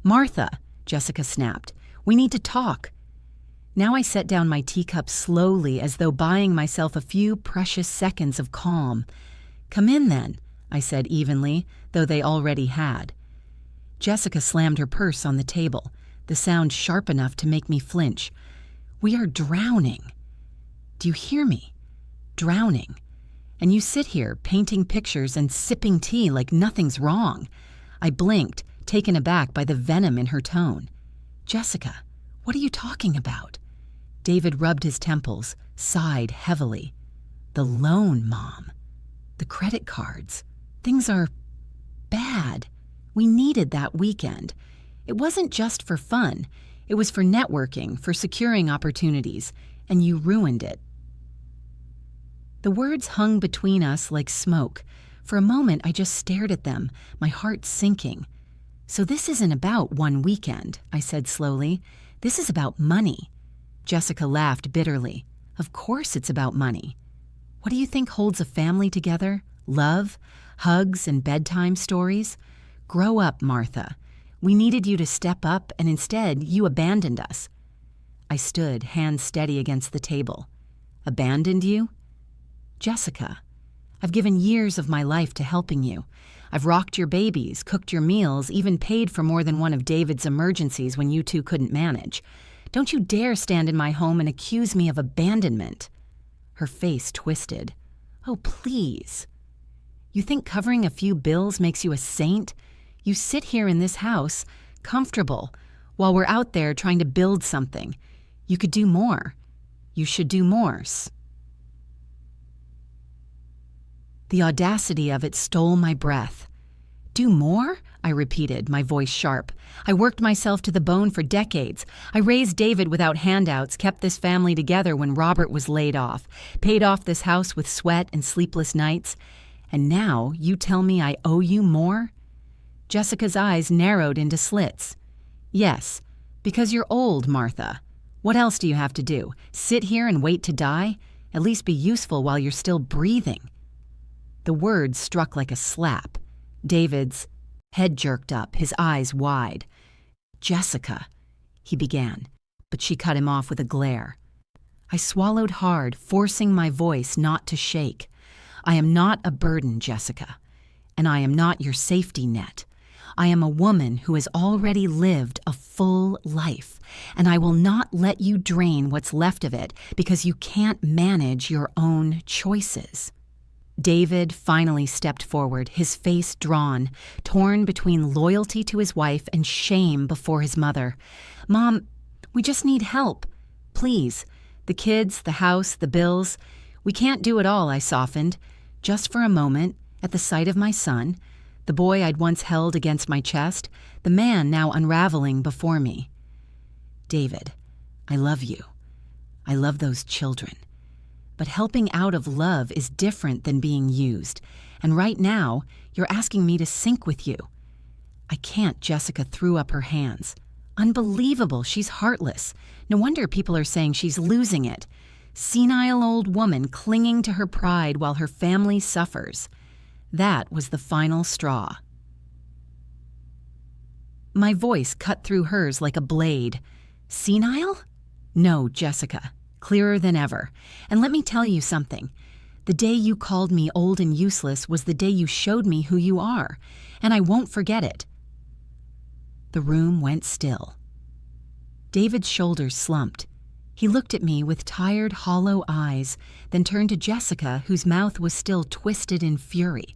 "Martha," Jessica snapped, "we need to talk." Now I set down my teacup slowly, as though buying myself a few precious seconds of calm. "Come in, then," I said evenly, though they already had. Jessica slammed her purse on the table, the sound sharp enough to make me flinch. "We are drowning. Do you hear me? Drowning. And you sit here painting pictures and sipping tea like nothing's wrong." I blinked, taken aback by the venom in her tone. "Jessica, what are you talking about?" David rubbed his temples, sighed heavily. "The loan, Mom. The credit cards. Things are bad. We needed that weekend. It wasn't just for fun. It was for networking, for securing opportunities, and you ruined it." The words hung between us like smoke. For a moment, I just stared at them, my heart sinking. "So this isn't about one weekend," I said slowly. "This is about money." Jessica laughed bitterly. "Of course it's about money. What do you think holds a family together? Love? Hugs and bedtime stories? Grow up, Martha. We needed you to step up, and instead you abandoned us." I stood, hands steady against the table. "Abandoned you?" "Jessica, I've given years of my life to helping you. I've rocked your babies, cooked your meals, even paid for more than one of David's emergencies when you two couldn't manage. Don't you dare stand in my home and accuse me of abandonment." Her face twisted. "Oh, please. You think covering a few bills makes you a saint? You sit here in this house, comfortable, while we're out there trying to build something. You could do more. You should do more." The audacity of it stole my breath. "Do more? I repeated, my voice sharp. I worked myself to the bone for decades. I raised David without handouts, kept this family together when Robert was laid off, paid off this house with sweat and sleepless nights. And now you tell me I owe you more? Jessica's eyes narrowed into slits. Yes, because you're old, Martha. What else do you have to do? Sit here and wait to die? At least be useful while you're still breathing. The words struck like a slap. David's head jerked up, his eyes wide. Jessica, he began, but she cut him off with a glare. I swallowed hard, forcing my voice not to shake. I am not a burden, Jessica, and I am not your safety net. I am a woman who has already lived a full life, and I will not let you drain what's left of it because you can't manage your own choices. David finally stepped forward, his face drawn, torn between loyalty to his wife and shame before his mother. Mom, we just need help. Please. The kids, the house, the bills. We can't do it all, I softened. Just for a moment, at the sight of my son, the boy I'd once held against my chest, the man now unraveling before me. David, I love you. I love those children. But helping out of love is different than being used, and right now, you're asking me to sink with you. I can't, Jessica threw up her hands. Unbelievable, she's heartless. No wonder people are saying she's losing it. Senile old woman clinging to her pride while her family suffers. That was the final straw. My voice cut through hers like a blade. Senile? No, Jessica. Clearer than ever. And let me tell you something. The day you called me old and useless was the day you showed me who you are, and I won't forget it. The room went still. David's shoulders slumped. He looked at me with tired, hollow eyes, then turned to Jessica, whose mouth was still twisted in fury.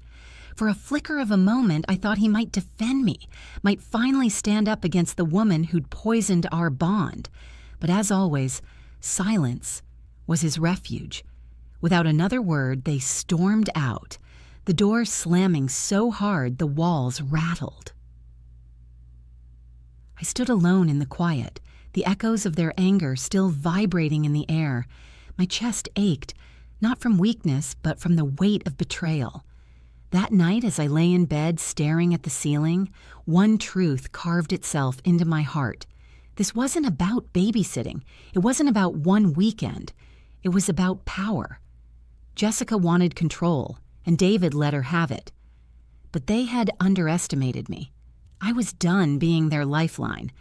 For a flicker of a moment, I thought he might defend me, might finally stand up against the woman who'd poisoned our bond. But as always, silence was his refuge. Without another word, they stormed out, the door slamming so hard the walls rattled. I stood alone in the quiet, the echoes of their anger still vibrating in the air. My chest ached, not from weakness, but from the weight of betrayal. That night, as I lay in bed staring at the ceiling, one truth carved itself into my heart. This wasn't about babysitting. It wasn't about one weekend. It was about power. Jessica wanted control, and David let her have it. But they had underestimated me. I was done being their lifeline,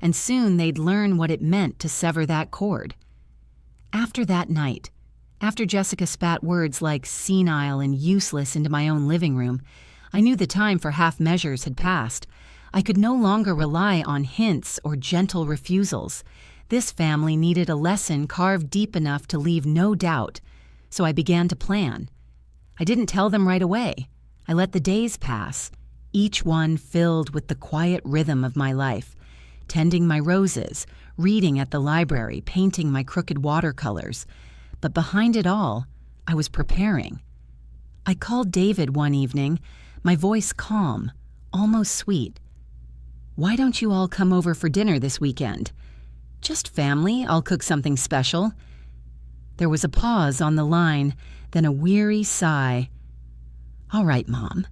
and soon they'd learn what it meant to sever that cord. After that night, after Jessica spat words like senile and useless into my own living room, I knew the time for half measures had passed. I could no longer rely on hints or gentle refusals. This family needed a lesson carved deep enough to leave no doubt, so I began to plan. I didn't tell them right away. I let the days pass, each one filled with the quiet rhythm of my life, tending my roses, reading at the library, painting my crooked watercolors. But behind it all, I was preparing. I called David one evening, my voice calm, almost sweet. Why don't you all come over for dinner this weekend? Just family, I'll cook something special. There was a pause on the line, then a weary sigh. All right, Mom.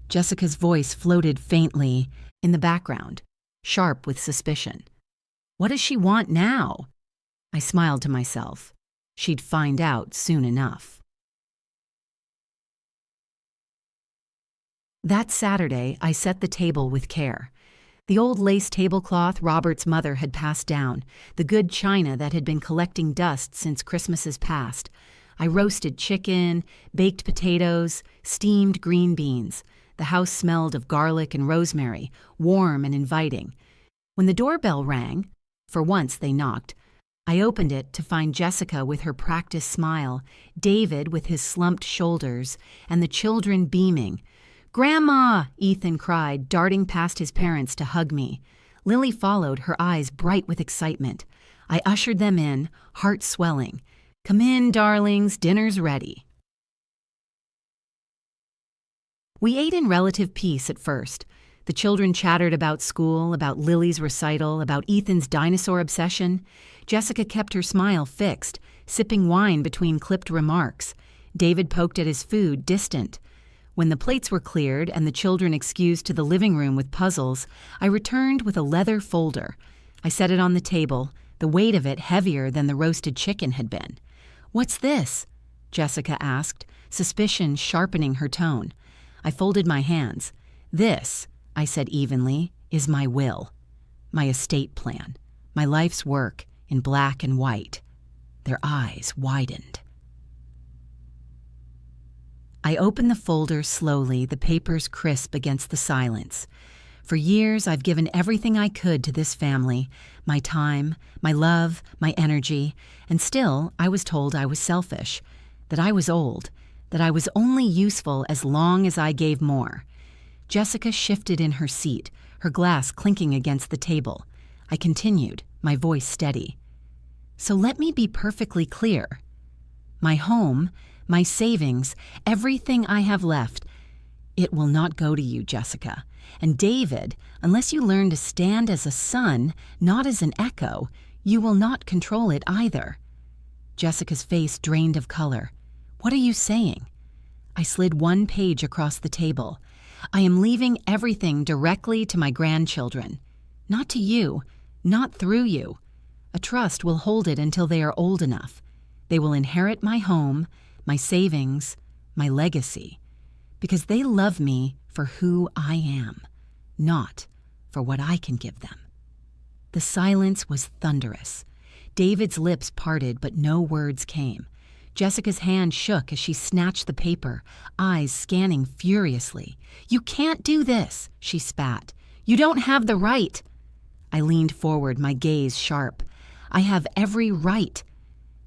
Jessica's voice floated faintly in the background, sharp with suspicion. What does she want now? I smiled to myself. She'd find out soon enough. That Saturday, I set the table with care. The old lace tablecloth Robert's mother had passed down, the good china that had been collecting dust since Christmases past. I roasted chicken, baked potatoes, steamed green beans. The house smelled of garlic and rosemary, warm and inviting. When the doorbell rang, for once they knocked, I opened it to find Jessica with her practiced smile, David with his slumped shoulders, and the children beaming. "Grandma!" Ethan cried, darting past his parents to hug me. Lily followed, her eyes bright with excitement. I ushered them in, heart swelling. "Come in, darlings, dinner's ready." We ate in relative peace at first. The children chattered about school, about Lily's recital, about Ethan's dinosaur obsession. Jessica kept her smile fixed, sipping wine between clipped remarks. David poked at his food, distant. When the plates were cleared and the children excused to the living room with puzzles, I returned with a leather folder. I set it on the table, the weight of it heavier than the roasted chicken had been. "What's this?" Jessica asked, suspicion sharpening her tone. I folded my hands. "This," I said evenly, "is my will. My estate plan. My life's work, in black and white." Their eyes widened. I opened the folder slowly, the papers crisp against the silence. For years, I've given everything I could to this family, my time, my love, my energy, and still I was told I was selfish, that I was old, that I was only useful as long as I gave more. Jessica shifted in her seat, her glass clinking against the table. I continued, my voice steady. "So let me be perfectly clear. My home, my savings, everything I have left, it will not go to you, Jessica. And David, unless you learn to stand as a son, not as an echo, you will not control it either." Jessica's face drained of color. "What are you saying?" I slid one page across the table. "I am leaving everything directly to my grandchildren. Not to you, not through you. A trust will hold it until they are old enough. They will inherit my home, my savings, my legacy, because they love me for who I am, not for what I can give them." The silence was thunderous. David's lips parted, but no words came. Jessica's hand shook as she snatched the paper, eyes scanning furiously. "You can't do this," she spat. "You don't have the right." I leaned forward, my gaze sharp. "I have every right.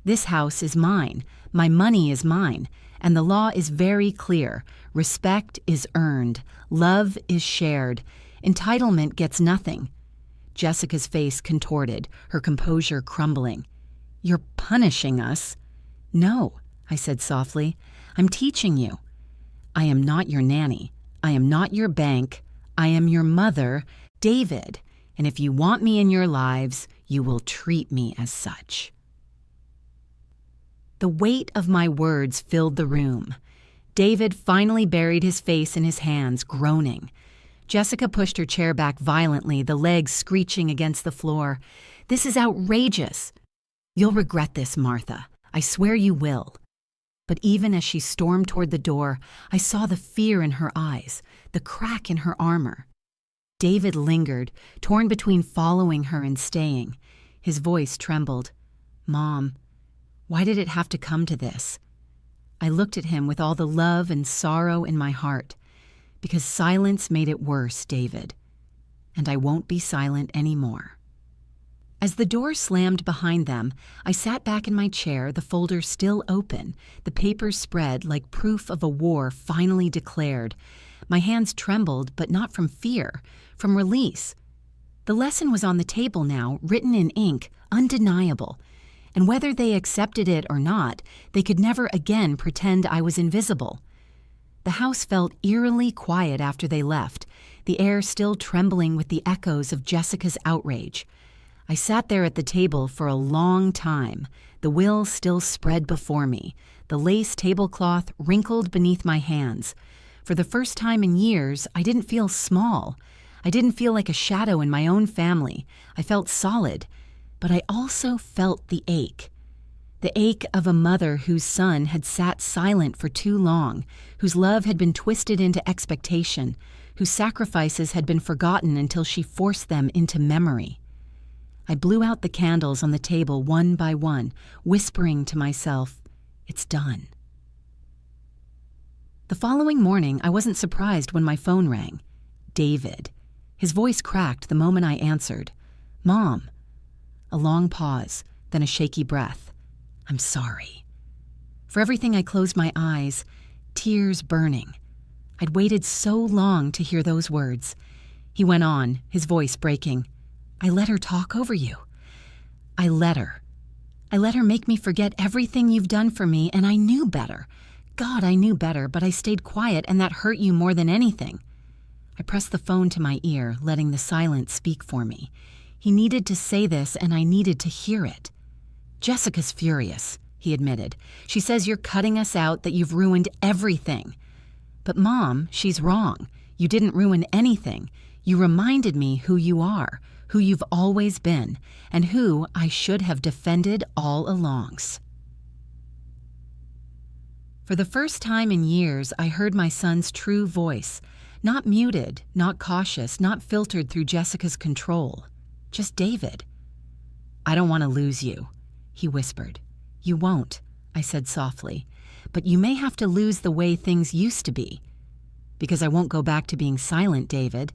This house is mine, my money is mine, and the law is very clear. Respect is earned, love is shared, entitlement gets nothing." Jessica's face contorted, her composure crumbling. "You're punishing us." "No," I said softly, "I'm teaching you. I am not your nanny. I am not your bank. I am your mother, David, and if you want me in your lives, you will treat me as such." The weight of my words filled the room. David finally buried his face in his hands, groaning. Jessica pushed her chair back violently, the legs screeching against the floor. "This is outrageous." "You'll regret this, Martha. I swear you will." But even as she stormed toward the door, I saw the fear in her eyes, the crack in her armor. David lingered, torn between following her and staying. His voice trembled. "Mom, why did it have to come to this?" I looked at him with all the love and sorrow in my heart. "Because silence made it worse, David. And I won't be silent anymore." As the door slammed behind them, I sat back in my chair, the folder still open, the papers spread like proof of a war finally declared. My hands trembled, but not from fear, from release. The lesson was on the table now, written in ink, undeniable. And whether they accepted it or not, they could never again pretend I was invisible. The house felt eerily quiet after they left, the air still trembling with the echoes of Jessica's outrage. I sat there at the table for a long time, the will still spread before me, the lace tablecloth wrinkled beneath my hands. For the first time in years, I didn't feel small. I didn't feel like a shadow in my own family. I felt solid, but I also felt the ache of a mother whose son had sat silent for too long, whose love had been twisted into expectation, whose sacrifices had been forgotten until she forced them into memory. I blew out the candles on the table one by one, whispering to myself, "It's done." The following morning, I wasn't surprised when my phone rang. David. His voice cracked the moment I answered. "Mom." A long pause, then a shaky breath. "I'm sorry." For everything I closed my eyes, tears burning. I'd waited so long to hear those words. He went on, his voice breaking. "I let her talk over you. I let her. I let her make me forget everything you've done for me, and I knew better. God, I knew better, but I stayed quiet, and that hurt you more than anything. I pressed the phone to my ear, letting the silence speak for me. He needed to say this, and I needed to hear it. "Jessica's furious," he admitted. "She says you're cutting us out, that you've ruined everything." "But Mom, she's wrong. You didn't ruin anything. You reminded me who you are, who you've always been, and who I should have defended all along." For the first time in years, I heard my son's true voice, not muted, not cautious, not filtered through Jessica's control, just David. "I don't want to lose you," he whispered. "You won't," I said softly, "but you may have to lose the way things used to be. Because I won't go back to being silent, David.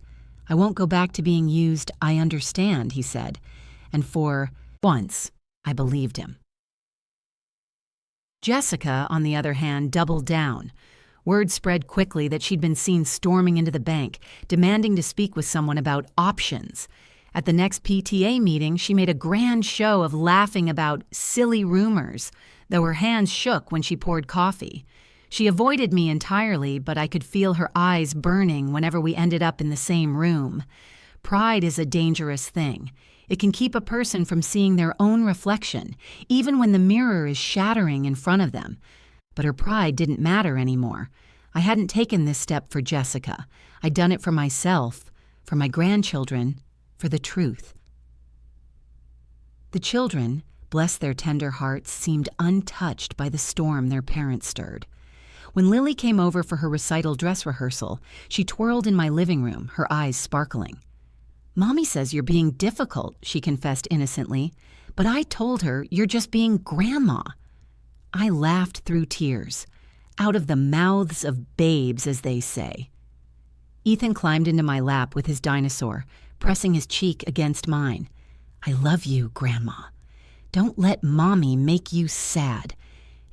I won't go back to being used, I understand," he said. And for once, I believed him. Jessica, on the other hand, doubled down. Word spread quickly that she'd been seen storming into the bank, demanding to speak with someone about options. At the next PTA meeting, she made a grand show of laughing about silly rumors, though her hands shook when she poured coffee. She avoided me entirely, but I could feel her eyes burning whenever we ended up in the same room. Pride is a dangerous thing. It can keep a person from seeing their own reflection, even when the mirror is shattering in front of them. But her pride didn't matter anymore. I hadn't taken this step for Jessica. I'd done it for myself, for my grandchildren, for the truth. The children, bless their tender hearts, seemed untouched by the storm their parents stirred. When Lily came over for her recital dress rehearsal, she twirled in my living room, her eyes sparkling. "Mommy says you're being difficult," she confessed innocently, "but I told her you're just being Grandma." I laughed through tears, out of the mouths of babes, as they say. Ethan climbed into my lap with his dinosaur, pressing his cheek against mine. "I love you, Grandma. Don't let Mommy make you sad."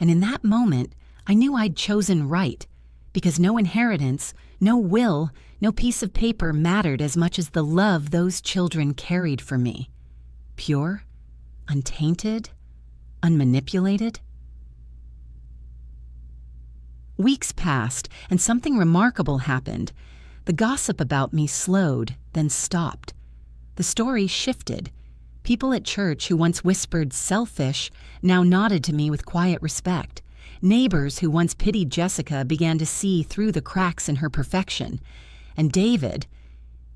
And in that moment, I knew I'd chosen right, because no inheritance, no will, no piece of paper mattered as much as the love those children carried for me. Pure, untainted, unmanipulated. Weeks passed, and something remarkable happened. The gossip about me slowed, then stopped. The story shifted. People at church who once whispered selfish now nodded to me with quiet respect. Neighbors who once pitied Jessica began to see through the cracks in her perfection. And David,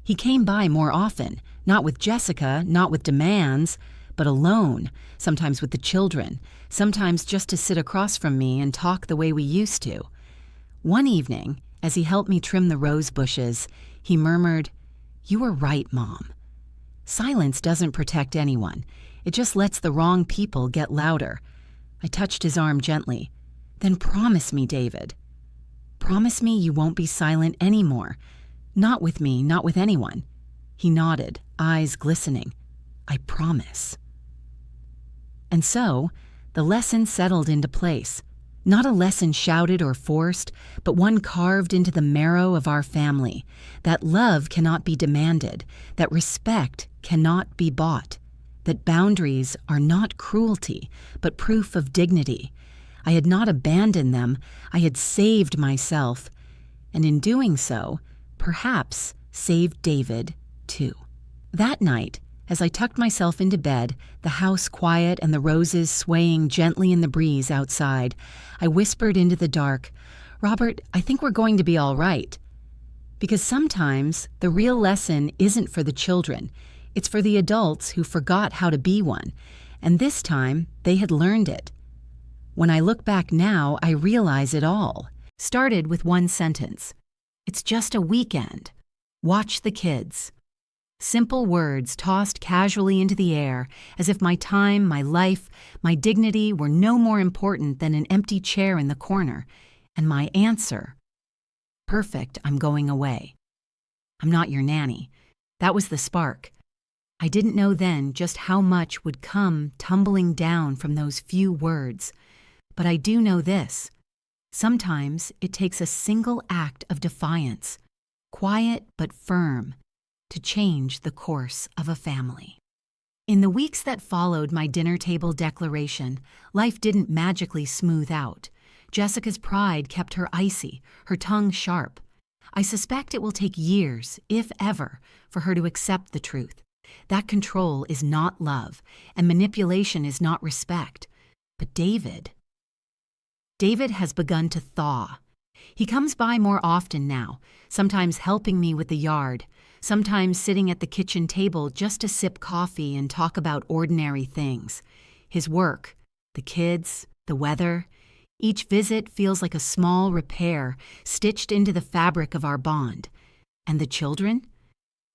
he came by more often, not with Jessica, not with demands, but alone, sometimes with the children, sometimes just to sit across from me and talk the way we used to. One evening, as he helped me trim the rose bushes, he murmured, "You were right, Mom. Silence doesn't protect anyone. It just lets the wrong people get louder." I touched his arm gently. "Then promise me, David. Promise me you won't be silent anymore. Not with me, not with anyone." He nodded, eyes glistening. "I promise." And so, the lesson settled into place. Not a lesson shouted or forced, but one carved into the marrow of our family, that love cannot be demanded, that respect cannot be bought, that boundaries are not cruelty, but proof of dignity. I had not abandoned them, I had saved myself, and in doing so, perhaps saved David too. That night, as I tucked myself into bed, the house quiet and the roses swaying gently in the breeze outside, I whispered into the dark, "Robert, I think we're going to be all right." Because sometimes the real lesson isn't for the children, it's for the adults who forgot how to be one, and this time they had learned it. When I look back now, I realize it all. Started with one sentence. It's just a weekend. Watch the kids. Simple words tossed casually into the air, as if my time, my life, my dignity were no more important than an empty chair in the corner. And my answer, "Perfect, I'm going away. I'm not your nanny." That was the spark. I didn't know then just how much would come tumbling down from those few words. But I do know this. Sometimes it takes a single act of defiance, quiet but firm, to change the course of a family. In the weeks that followed my dinner table declaration, life didn't magically smooth out. Jessica's pride kept her icy, her tongue sharp. I suspect it will take years, if ever, for her to accept the truth. That control is not love, and manipulation is not respect. But David has begun to thaw. He comes by more often now, sometimes helping me with the yard, sometimes sitting at the kitchen table just to sip coffee and talk about ordinary things. His work, the kids, the weather. Each visit feels like a small repair stitched into the fabric of our bond. And the children?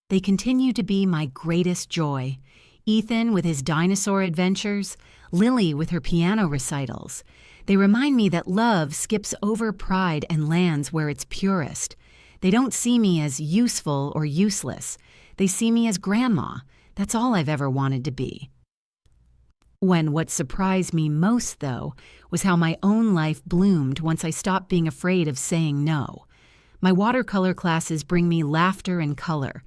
They continue to be my greatest joy. Ethan with his dinosaur adventures, Lily with her piano recitals. They remind me that love skips over pride and lands where it's purest. They don't see me as useful or useless. They see me as grandma. That's all I've ever wanted to be. What surprised me most, though, was how my own life bloomed once I stopped being afraid of saying no. My watercolor classes bring me laughter and color.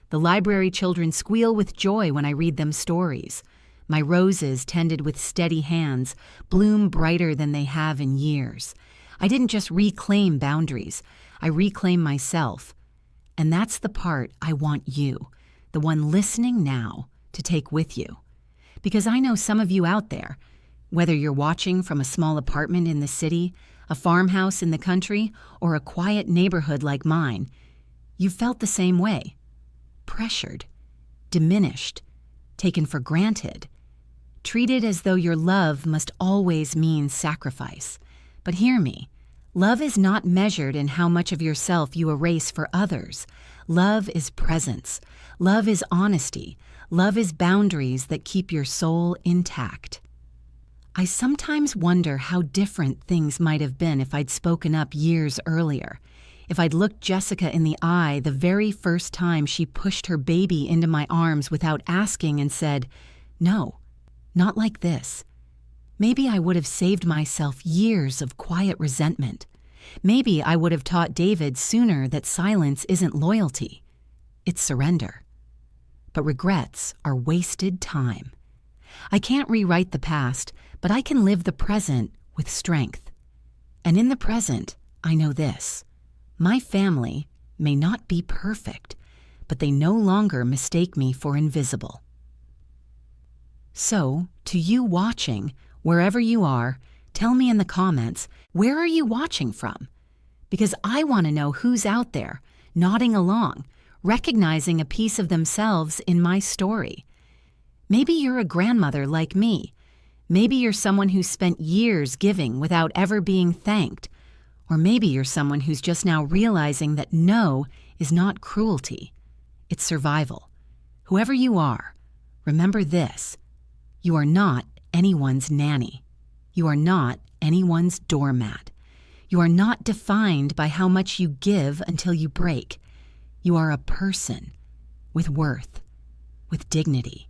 The library children squeal with joy when I read them stories. My roses, tended with steady hands, bloom brighter than they have in years. I didn't just reclaim boundaries. I reclaim myself. And that's the part I want you, the one listening now, to take with you. Because I know some of you out there, whether you're watching from a small apartment in the city, a farmhouse in the country, or a quiet neighborhood like mine, you felt the same way. Pressured, diminished, taken for granted, treated as though your love must always mean sacrifice. But hear me, love is not measured in how much of yourself you erase for others. Love is presence. Love is honesty. Love is boundaries that keep your soul intact. I sometimes wonder how different things might have been if I'd spoken up years earlier. If I'd looked Jessica in the eye the very first time she pushed her baby into my arms without asking and said, "No, not like this." Maybe I would have saved myself years of quiet resentment. Maybe I would have taught David sooner that silence isn't loyalty, it's surrender. But regrets are wasted time. I can't rewrite the past, but I can live the present with strength. And in the present, I know this. My family may not be perfect, but they no longer mistake me for invisible. So, to you watching, wherever you are, tell me in the comments, where are you watching from? Because I want to know who's out there, nodding along, recognizing a piece of themselves in my story. Maybe you're a grandmother like me. Maybe you're someone who spent years giving without ever being thanked. Or maybe you're someone who's just now realizing that no is not cruelty. It's survival. Whoever you are, remember this. You are not anyone's nanny. You are not anyone's doormat. You are not defined by how much you give until you break. You are a person with worth, with dignity,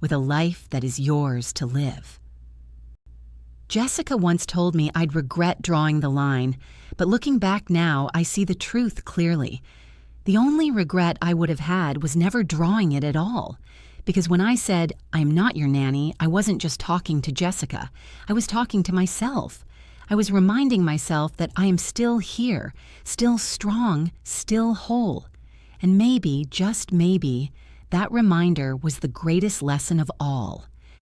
with a life that is yours to live. Jessica once told me I'd regret drawing the line, but looking back now, I see the truth clearly. The only regret I would have had was never drawing it at all. Because when I said, "I'm not your nanny," I wasn't just talking to Jessica. I was talking to myself. I was reminding myself that I am still here, still strong, still whole. And maybe, just maybe, that reminder was the greatest lesson of all.